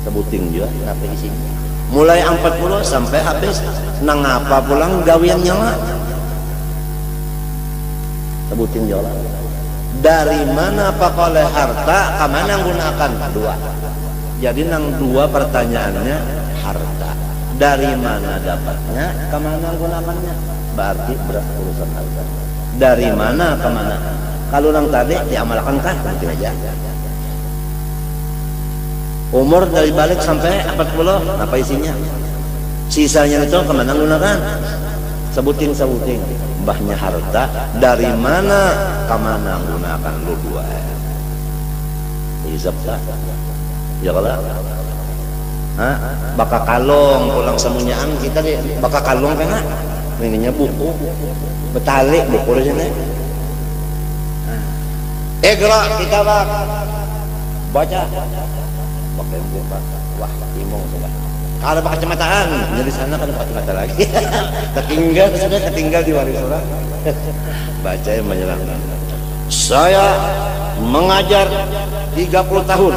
sebutin juga napa isinya mulai 40 sampai habis nang apa pulang gawian nyawa sebutin juga dari mana pak oleh harta kemana gunakan 2 jadi nang 2 pertanyaannya harta dari mana dapatnya kemana gunakannya berarti berat urusan harta dari mana ke mana kalau orang tadi diamalkan kan mungkin aja umur dari balik sampai 40 apa isinya sisanya itu kemana gunakan sebutin mbahnya harta dari mana ke mana gunakan lu 2 hisab tak ya kalau bakal kalong pulang semunyaan kita di bakal kalong kan ininya buku betalik buku di sini. Gerak kita bak baca pakai buku wah imong sudah kalau pakai kacamataan jadi sana kan pakai kacamata lagi ketinggal di waris orang baca yang menyerangkan saya mengajar 30 tahun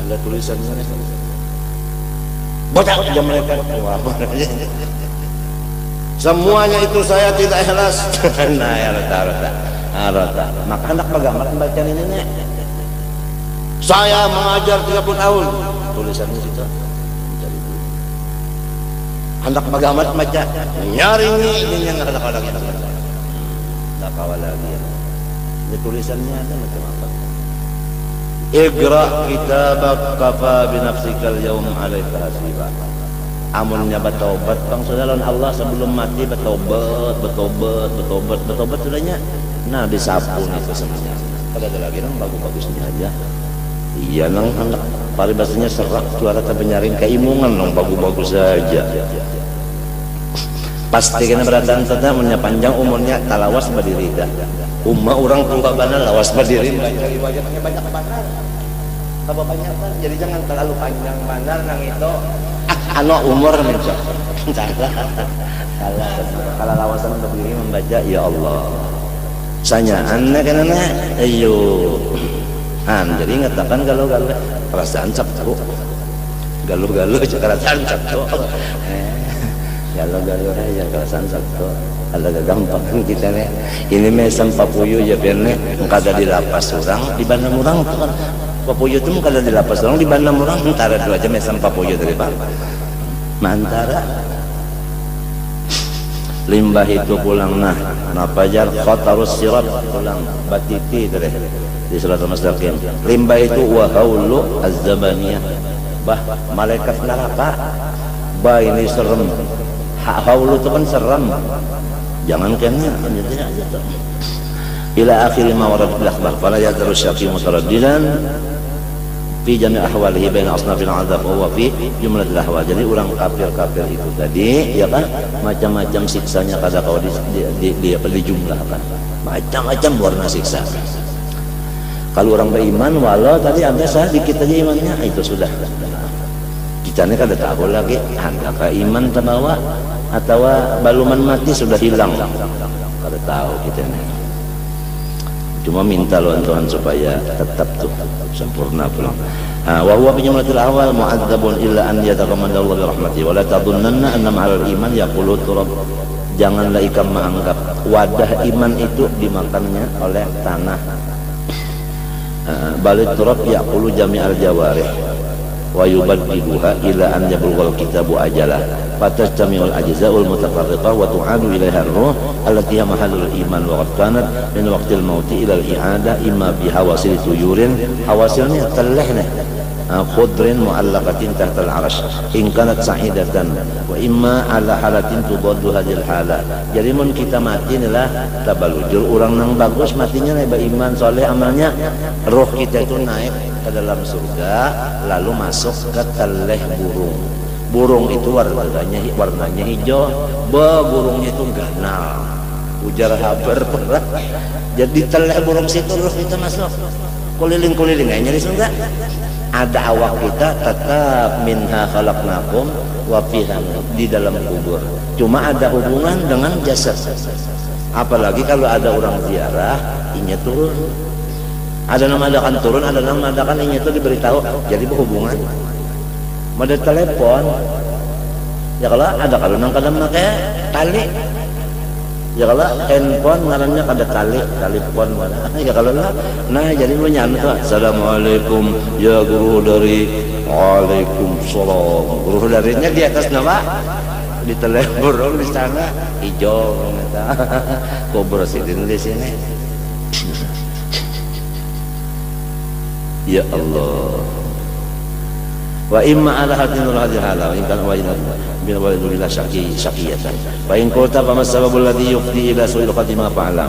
ada tulisannya baca aja mereka semuanya itu saya tidak ikhlas. Nah ya rata maka hendak bagaimana bacaan ini nek saya mengajar 30 tahun tulisannya situ hendak bagaimana baca nyari ini yang ada lagi tak kawal lagi ini tulisannya ada macam apa Iqra kitabak kafa binafsikal yaum alaika hasiba. Amunnya bertobat bang saudara Allah sebelum mati bertobat sudahnya. Nah disapu itu semuanya. Kalau ada lagi nang bagus-bagusnya aja. Iya nang anak paribasanya serak suara penyaring keimungan nang bagus-bagus saja. Pasti kena beradaan saja punya panjang umurnya talawas berdiri dah. Umma orang tua bana lawas berdiri banyak benar. Kalau banyak kan jadi jangan terlalu panjang benar nang itu anak umur mencak. Kalau lawasan berdiri membaca ya Allah. Sanya anak ayo. Jadi ngatakan galau-galau perasaan sabtu. Galau-galau perasaan sabtu. Galau-galau aja perasaan sabtu. Kalau gampang kita nih. Ini mesam papuyu ya biarnya kada di lapas orang di bandar orang tuh kan. Papuyu itu kada di lapas orang di bandar orang antara dua aja mesam papuyu dari bang. Mantara limbah itu pulang nah napajar khatarus sirat pulang batiti tadi di surat al-mustaqim limbah itu wa haulu az-zabaniyah bah malaikat neraka bah ini serem haulu itu kan serem jangan kena nyatanya aja tuh ila akhir ma warad bil akhbar fala yadru syaqi mutaraddidan fi jami' ahwalihi baina asnafil azab wa fi jumlatil ahwal. Jadi orang kafir itu tadi ya kan macam-macam siksanya kada kau dijumlahkan macam-macam warna siksa. Kalau orang beriman walau tadi ada sedikit aja imannya itu sudah kita ini kada tahu lagi handakah iman terbawa atau baluman mati sudah hilang kada tahu kita ini. Cuma minta lawan Tuhan supaya tetap tuh sempurna pulang. Wa huwa binyamatil awal mu'adzabun illa an yataqammadallahu bi rahmati wa la tadhunnanna anna ma'al iman yaqulu turab. Janganlah ikam menganggap wadah iman itu dimakannya oleh tanah. Balik turab yaqulu jami'al jawarih wa yubaddiluha ila an yablughal kitabu ajalah fatastami'ul ajza'ul mutafarriqah wa tu'adu ilaiha ar-ruh allati hiya mahallul iman wa qad kanat min waqtil mauti ila al-i'adah imma bi hawasil tuyurin, hawasilnya telehnya khudrin mu'allaqatin tahta al-'arsh in kanat sa'idatan wa imma ala halatin tudaddu hadhil hala. Jadi mun kita mati inilah tabalujur orang nang bagus matinya nih beriman soleh amalnya, roh kita itu naik ke dalam surga lalu masuk ke teleh burung. Burung itu warnanya hijau, burungnya itu ganal, ujar habar perah. Jadi teleh burung situ roh kita masuk keliling-keliling aja di surga. Ada awak kita tetap minha khalaqnakum wa fiha di dalam kubur. Cuma ada hubungan dengan jasad. Apalagi kalau ada orang ziarah, inya turun. Ada nama adakan turun, ada nama adakan inya itu diberitahu. Jadi berhubungan. Ada telepon. Ya kalau nang kadang pakai tali. Ya kalau handphone ngarannya kada tali, telepon mana. Ya kalau nah jadi lu nyampe assalamualaikum ya guru dari waalaikumsalam. Guru darinya di atas nama di telepon di sana hijau eta. Kobra sidin di sini. Ya Allah. Wa imma ala hadinul hadil hala wa in kana wajhan bil walidillah syaqiyatan fa in qulta fa masbabul ladhi yufdi ila su'il khatimah fa'lam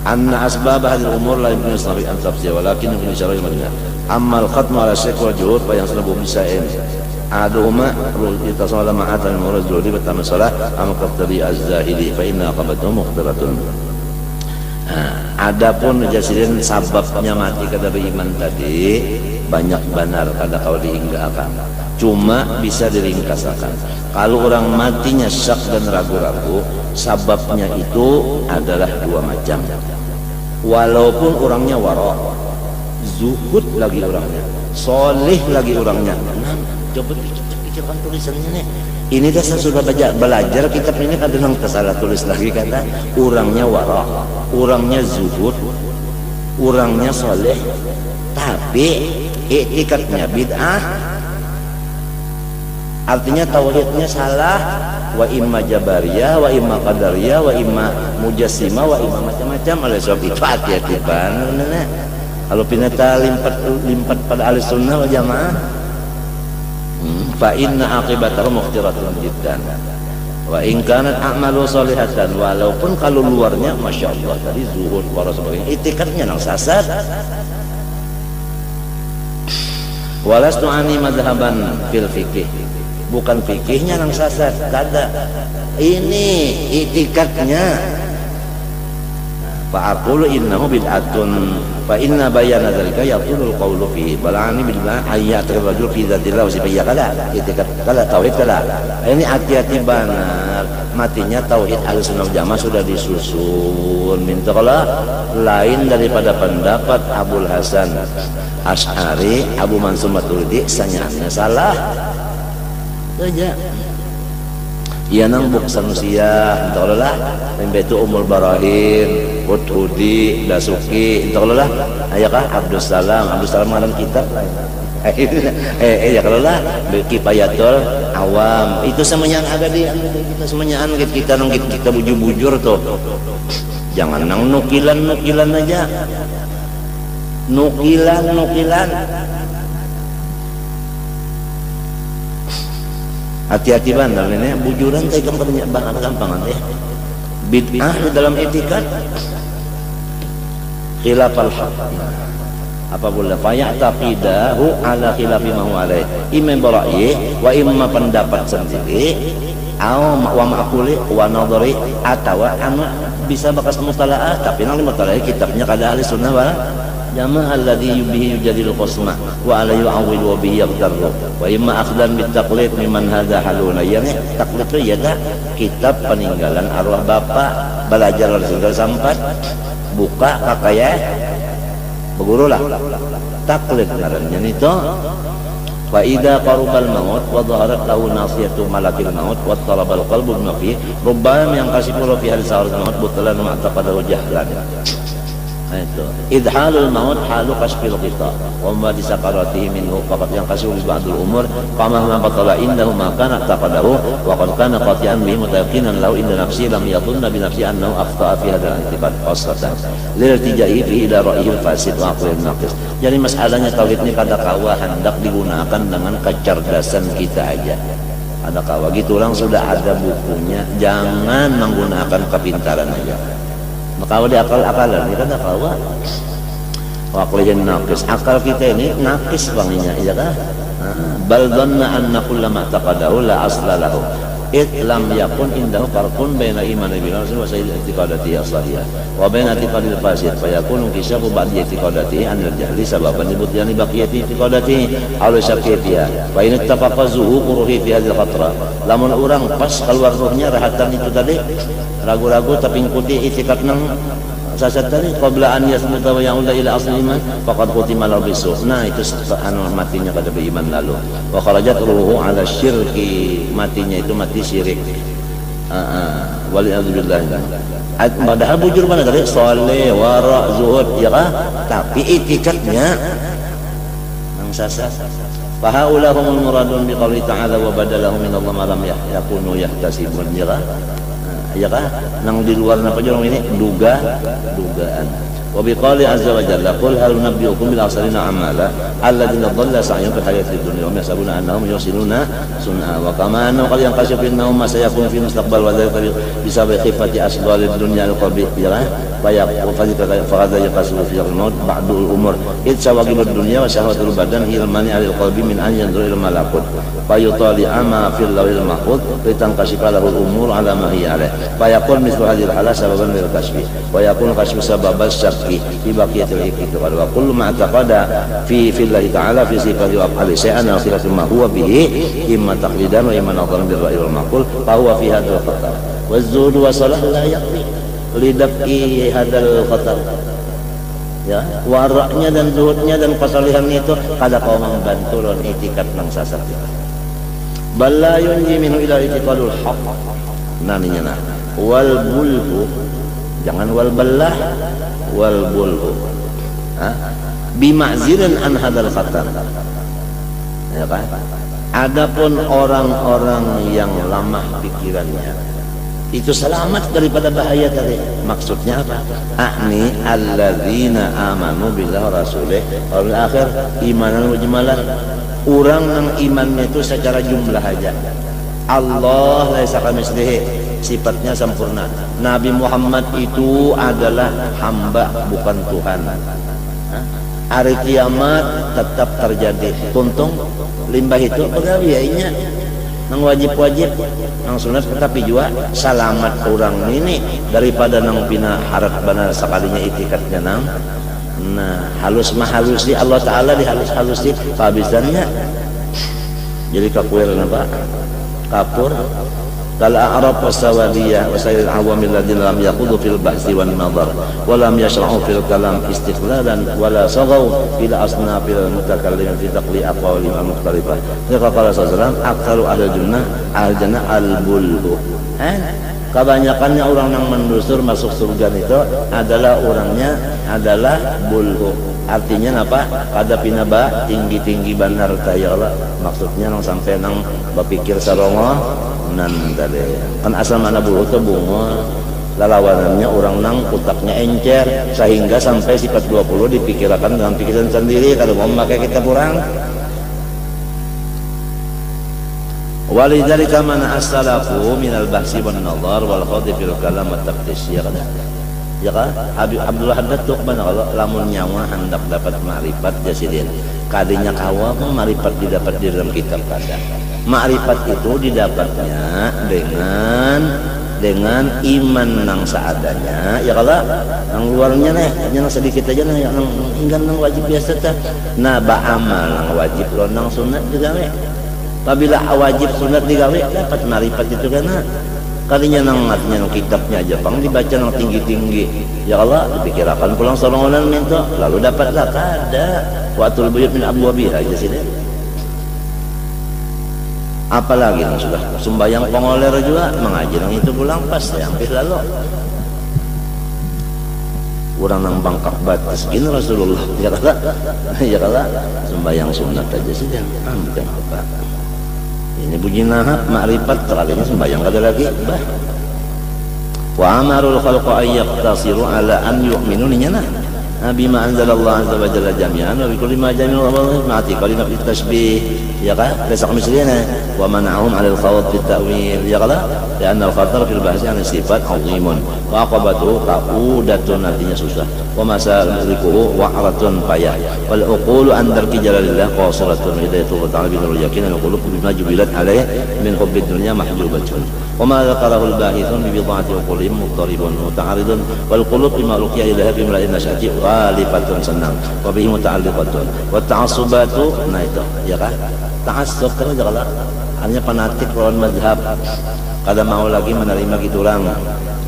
anna asbab hadhihi al-umur la yumkinu isnabi an tafsir walakin min syar'i madinah amma al-khatmu ala syekh wal juhud fa yahsulu bisa'in aduhuma itasala ma'atan murad duli pertama salah am qatbi az-zahidi fa inna qabatu mukhtaratun. Adapun jasirin sababnya mati kada beriman tadi banyak benar kada kau diinggalkan, cuma bisa diringkasakan. Kalau orang matinya syak dan ragu-ragu, sababnya itu adalah dua macam. Walaupun orangnya wara, zuhud lagi orangnya, solih lagi orangnya. Nah, coba pikirkan tulisannya nih. Ini dah saya sudah belajar kitab ini kadang salah tulis lagi kata orangnya wara, orangnya zuhud, orangnya soleh, tapi i'tikadnya bid'ah. Artinya tauhidnya salah, wa imma jabariyah, wa imma qadariyah, wa imma mujassimah, wa imma macam-macam. Oleh sebab itu hati-hati banget. Kalau pinata limpat pada ahli sunnah wal jamaah, fa inna aqibatahu mukhtiratun jiddan wa in kanat a'malu salihatan, walaupun kalau luarnya masya Allah tadi zuhud para sebagainya, itikadnya nang sasar. Walastu ani madhaban fil fikih, bukan fikihnya nang sasar, kada ini itikadnya. Fa aqulu innahu bid'atun fa inna bayana dzalika yaqulul qawlu fihi balani billah ayatul rajul fi dzatillah wa sifiyya kala itikad kala tauhid kala. Ini hati-hati benar, matinya tauhid Ahlussunnah wal Jamaah sudah disusun minta kala lain daripada pendapat Abul Hasan Asy'ari, Abu Mansur Maturidi sanyaannya salah saja. Ia nang buk sanusia entahlah itu Umul Barahin, Hudhudi, Dasuki entahlah ayakah Abdul Salam ngaran kitab ya kalau lah Kifayatul Awam itu semuanya ada di kita semuanya kita nang kita bujur-bujur tuh. Jangan nang nukilan aja. Nukilan hati-hati bandar ini bujuran teh gampang deh. Bid'ah di dalam etikad khilafal haq. Apabila fayataqidahu ala khilafi ma huwa alaih. Imam bara'i wa imma pendapat sendiri wa ma'quli wa nadhari atawa anu bisa bakas mutalaah tapi nang mutalaah kitabnya kada ahli sunnah wal jamaah alladhi bihi yujadil qasma wa ala yu'awwil wa bihi yaqdaru wa imma akhdan bit taqlid mimman hadha haluna yani taklid itu ya kitab peninggalan arwah bapak belajar Rasul sampai buka kakaya beguru lah taklid ngarannya itu fa idza qarubal maut wa dhaharat lahu nasiyatu malakil maut wa talabal qalbu bima fi rubbama yang kasifu fi hal sa'ar maut butalan ma taqadahu jahlan itu idhalul maut halu kasfil qita wa ma di sakaratihi minhu faqat yang kasifu bi ba'dul umur qama ma batala indahu ma kana taqadahu wa qad kana qati'an bi mutayaqinan lahu inda nafsi lam yadhunna bi nafsi annahu akhta'a fi hadzal i'tiqad qasatan lil tijai fi ila ra'yil fasid wa aqlin naqis. Jadi masalahnya tauhid ini kada kawa hendak digunakan dengan kecerdasan kita aja. Ada kawa gitu orang sudah ada bukunya, jangan menggunakan kepintaran aja. Maka di akal-akalan ini kan kawa. Waqlin naqis. Akal kita ini naqis banginya, iya kan? Bal dhanna anna kullama taqadahu la asla lahu. Lam yakun indahu farqun baina iman billahi wa sa'il i'tiqadati as-sahihah wa baina i'tiqadil fasid fa yakunu kishafu ba'di i'tiqadati an al-jahli sababan libutyani baqiyati i'tiqadati aw syakiyatiha wa in ittafaqa zuhuruhi fi hadhihi al-fatra lamun urang pas keluar ruhnya rahatan itu tadi ragu-ragu tapi ngikuti i'tiqad nang sasat tadi qabla an yasmuta wa ya'uda ila asli iman faqad qutima lahu bisu. Nah itu anu matinya pada beriman lalu wa kharajat ruhu ala syirki, matinya itu mati syirik. Waliyadzubillah. Padahal bujur mana tadi saleh wara zuhud ya kah, tapi itikadnya nang sasat. Fa haulahumul muradun bi qouli ta'ala wa badalahum min Allah ma lam yakunu yahtasibun ya kah. Ya kan nang di luar napa jorong ini dugaan wa biqali azza wa jalla qul hal nabiyukum bil asalina amala alladziina dhalla sa'yuhum fil hayatid dunya wa yahsabuna annahum yusiluna sun'a wa kama anna qad yanqashifu innahum ma sayakun fi mustaqbal wa dzalika bisababi khifati asdalid dunya al-qalbi ya kan fa yaqu fa hadha yaqasu fi al-maut ba'dul umur id sawagibud dunya wa syahwatul badan ilmani alil qalbi min an yanzur ila malakut fa yutali ama fil lawil mahfuz litanqashifa lahu al-umur ala ma hiya alayh fa yaqul mithlu hadhihi al-hala sababan lil kashfi wa yakun kashfu sababal syakki fi baqiyatil i'tiqad wa kullu ma taqada fi fillahi ta'ala fi sifati wa af'ali shay'an wa khilafin ma huwa bihi imma taqlidan wa imma nadharan bil ra'yi wal maqul fa huwa fi hadzal khatar wa zuhud wa salah la yaqdi lidaf'i hadzal khatar ya waraknya dan zuhudnya dan kesalihannya itu kada kau membantu lon i'tiqad nang sasat bal la yunji minhu ila i'tiqadul haqq naninya wal bulhu jangan wal ballah wal bulhu bima'zirin an hadal khatar ya kan. Adapun orang-orang yang lemah pikirannya itu selamat daripada bahaya tadi. Maksudnya apa? Akni alladzina amanu billahi rasulih wal akhir imanan mujmalan. Orang yang imannya itu secara jumlah aja. Allah laisa kamitslihi, sifatnya sempurna. Nabi Muhammad itu adalah hamba bukan Tuhan. Hari kiamat tetap terjadi. Tuntung limbah itu pegawainya nang wajib-wajib nang sunat tetapi juga selamat orang ini daripada nang pina harap benar sekalinya itikadnya nang nah halus mah halus di Allah Ta'ala dihalus-halus di kehabisannya jadi kakuir apa kapur kal a'rab wasawadiyah wasail awamil ladina lam yaqudu fil bahsi wan nadhar wa lam yashra'u fil kalam istiqlalan wala saghaw ila asnafil mutakallim fi taqli aqwali al mukhtalifah. Qala sallallahu aktsaru ahli jannah al-bulhu. Kebanyakannya orang yang mendusur masuk surga itu adalah orangnya adalah bulhu. Artinya apa? Kada pinaba tinggi-tinggi benar ya Allah. Maksudnya nang sampai nang berpikir sarongo nan tadi. Kan asal mana bulhu itu bunga. Lalawanannya orang nang utaknya encer sehingga sampai sifat 20 dipikirkan dengan pikiran sendiri kalau mau pakai kita kurang. Walidzalika man as-salafu minal bahsi wan nadhar wal khawdi fil kalam wat taftis ya kan. Ya kan? Abdullah Haddad tuh mana kalau lamun nyawa hendak dapat ma'rifat jasidin. Kadinya kawa ma'rifat didapat di dalam kitab kada. Ma'rifat itu didapatnya dengan iman nang seadanya ya kalau nang luarnya nih nang sedikit aja nih yang enggan nang wajib biasa tah nah ba'amal nang wajib lo nang sunat digawe apabila wajib sunat digawe dapat ma'rifat itu karena kalinya nang artinya nang kitabnya aja bang dibaca nang tinggi-tinggi ya Allah dipikirkan pulang sorongan minta lalu dapatlah kada watul buyut min abwabiha aja sih deh. Apalagi yang sudah sembahyang pengoler juga mengaji yang itu pulang pas ya hampir lalu orang nang bangkak batas gini Rasulullah ya kala sembahyang sunat aja sih dan bukan apa ini bunyi nahab ma'rifat kalinya sembahyang kada lagi bah wa amarul khalqa ayyaqtasiru ala an yu'minu ninya bima anzalallah azza wa jalla jami'an wa bikulli ma jami'u Allah ma'ati qalina fi tashbih ya kan lesak misalnya wa man'ahum 'ala al-khawt fi ta'wil ya kan karena al-khatar fil bahsi an sifat 'azimun wa aqabatu qaudatun artinya susah wa masaliku wa'ratun payah wal uqulu an darki jalalillah qasiratun hidayatu wa ta'ala bil yakin al qulub bima jubilat alaih min hubbid dunya mahjubatun wa ma dzakarahu al-bahithun bi bid'ati uqulihim muqtaribun muta'aridun wal qulub bima luqiya ilaha bi mala'in nasyati ghalifatun senang wa bihi muta'alliqatun wa ta'assubatu nah itu ya kan ta'assub kan kalau hanya fanatik lawan mazhab kada mau lagi menerima gitu orang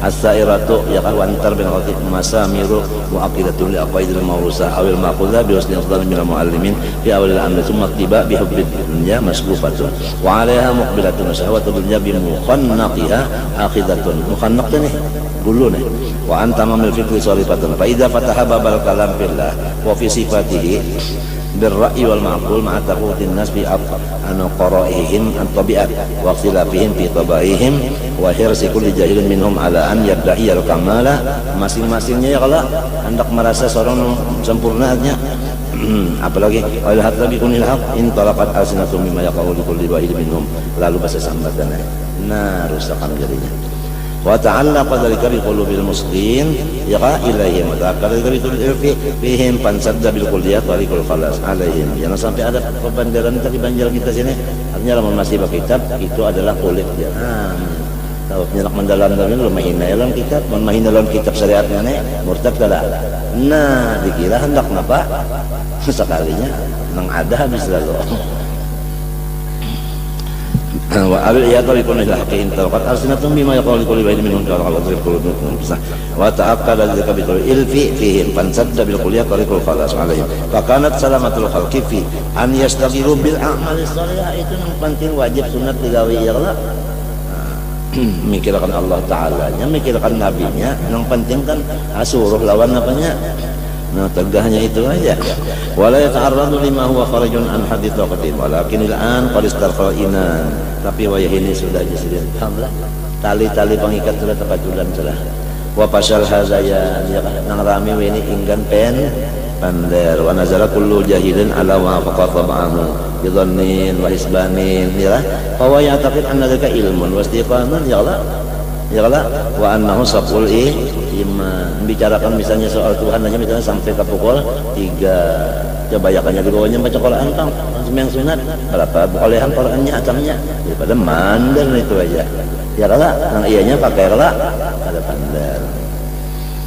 as-sairatu ya kan wantar bin khatib masamiru wa aqidatul aqaidil mawrusa awil maqula bi husni afdal min al-muallimin fi awal al-amr thumma tiba bi hubbid dunya masbufatun wa 'alaiha muqbilatun syahwatud dunya bi mukhannaqiha akhidatun mukhannaq nih dulu nih wa anta mamil fikri salifatun fa idza fataha babal kalam fillah wa fi sifatihi بالرأي والمعقول مع تفوت الناس في عن قرائهم عن طبيعة واختلافهم في طبائعهم وحرص كل جاهل منهم على أن يدعي الكمال masing-masingnya ya kalau hendak merasa seorang sempurnanya apalagi wal hatta bi kunil haq in talaqat alsinatum mimma yaqulu likulli wahid minhum lalu bahasa sambatannya nah rusakan jadinya wa ta'allaqa dzalika bi qulubil muslimin yaqa ilaihim wa ta'allaqa dzalika bi fihim pansadda bil kulliyat wa likul khalas alaihim jangan sampai ada pembanderan tadi banjir kita sini artinya lamun masih baca kitab itu adalah kulit dia tahu penyelak mendalam dalam mahina dalam kitab mahina dalam kitab syariatnya nih murtad kada nah dikira hendak napa sekalinya nang ada habis lalu wa al iyata bi kulli haqqin talaqat alsinatum bima yaqulu kulli bayin minhum qala Allah qulubun wa ta'aqqada dzalika bi ilfi fihim fansadda bil kulliyat tariqul khalas alaihim fa kanat salamatul khalqi fi an yastabiru bil a'mali shalihah itu yang penting wajib sunat digawe ya Allah mikirkan Allah taala nya mikirkan nabinya yang penting kan asuruh lawan apanya nah tegahnya itu aja wala yata'arradu lima huwa kharijun an hadits waqtin walakin al-an qad istarqalina tapi wayah ini sudah disediakan alhamdulillah tali-tali pengikat sudah terpajulan sudah wa pasal hazaya nang rami ini inggan pen pander wa nazala kullu jahilin ala wa faqata ba'amu bidhannin wa isbanin ya fa wa ya'taqid anna dzaka ilmun wa istiqaman ya Allah ya Allah wa annahu saqul iman bicarakan misalnya soal Tuhan aja misalnya sampai ke pukul 3 coba yakannya di bawahnya baca Quran kang sembahyang sunat berapa bolehan Qurannya atamnya daripada mandar itu aja ya Allah yang ianya pakai rela ada pandar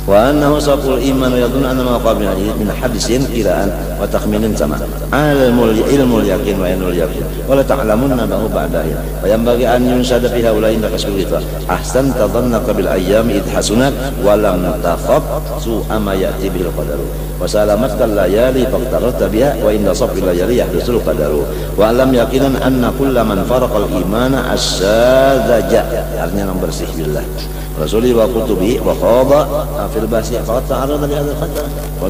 wa annahu saqul iman wa yadun anna ma qabila min hadisin kiraan wa takhminin sama ilmul yakin wa ainul yakin wa la ta'lamunna bahu ba'dahi wa yanbaghi an yunshada fi haula'i kasulita ahsan tadhannaka bil ayyami id hasunat wa lam takhaf su'a ma ya'ti bil qadaru wa salamatkal layali faqtarata biha wa inda safil layali yahdusul qadaru wa lam yaqinan anna kullaman faraqal imana asyadzaja artinya yang bersih billah Rasuli wa kutubi wa khada fil basi faqad ta'arrada li hadzal khatar wa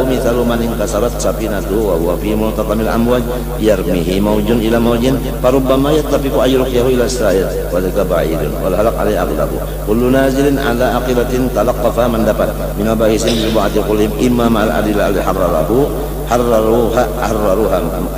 mithalu man inkasarat safinatu wa huwa fi multaqamil amwaj yarmihi mawjun ila mawjin farubbama yattafiqu ayruqiyahu ila as-sa'id wa dzaka ba'idun wal halaq alai aqdabu kullu nazilin ala aqibatin talaqqafa man dapat min abahisin bi ba'di qulihim imma ma'al adilla al harraruha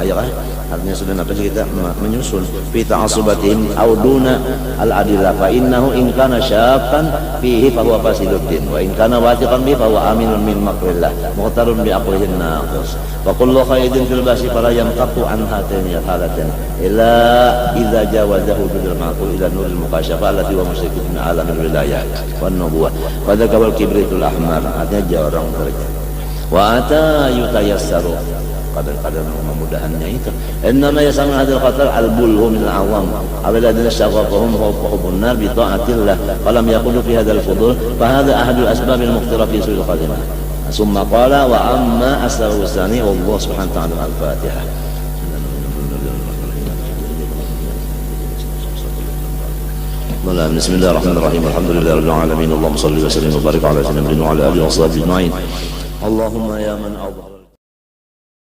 ayah artinya sudah apa sih kita menyusun fi ta'assubatihim auduna al-adillah fa innahu in kana syaqan fihi fa huwa fasiduddin wa in kana wathiqan bihi fa huwa aminun min makrillah muqtarun bi aqlihin naqis wa kullu qaidin fil basi fala yamtaqu an hatani halatin illa idza jawazahu bil ma'qul ila nuril mukasyafa allati wa musyrikun min alamil wilayah wan nubuwah wa dzakal kibritul ahmar artinya jarang mereka wa ata yutayassaru kadang-kadang memudahannya itu innama yasamun hadil khatar al-bulhu min al-awam awaladina syagafahum hubun nar bi ta'atillah falam yakunu fi hadal fudul fahada ahadul asbabil muqtira fi su'il khatimah summa qala wa amma asraru sani wallahu subhanahu wa ta'ala al-fatihah bismillahirrahmanirrahim alhamdulillahirabbil alamin allahumma shalli wa sallim wa barik ala sayyidina wa ala alihi wa sahbihi ajma'in allahumma ya man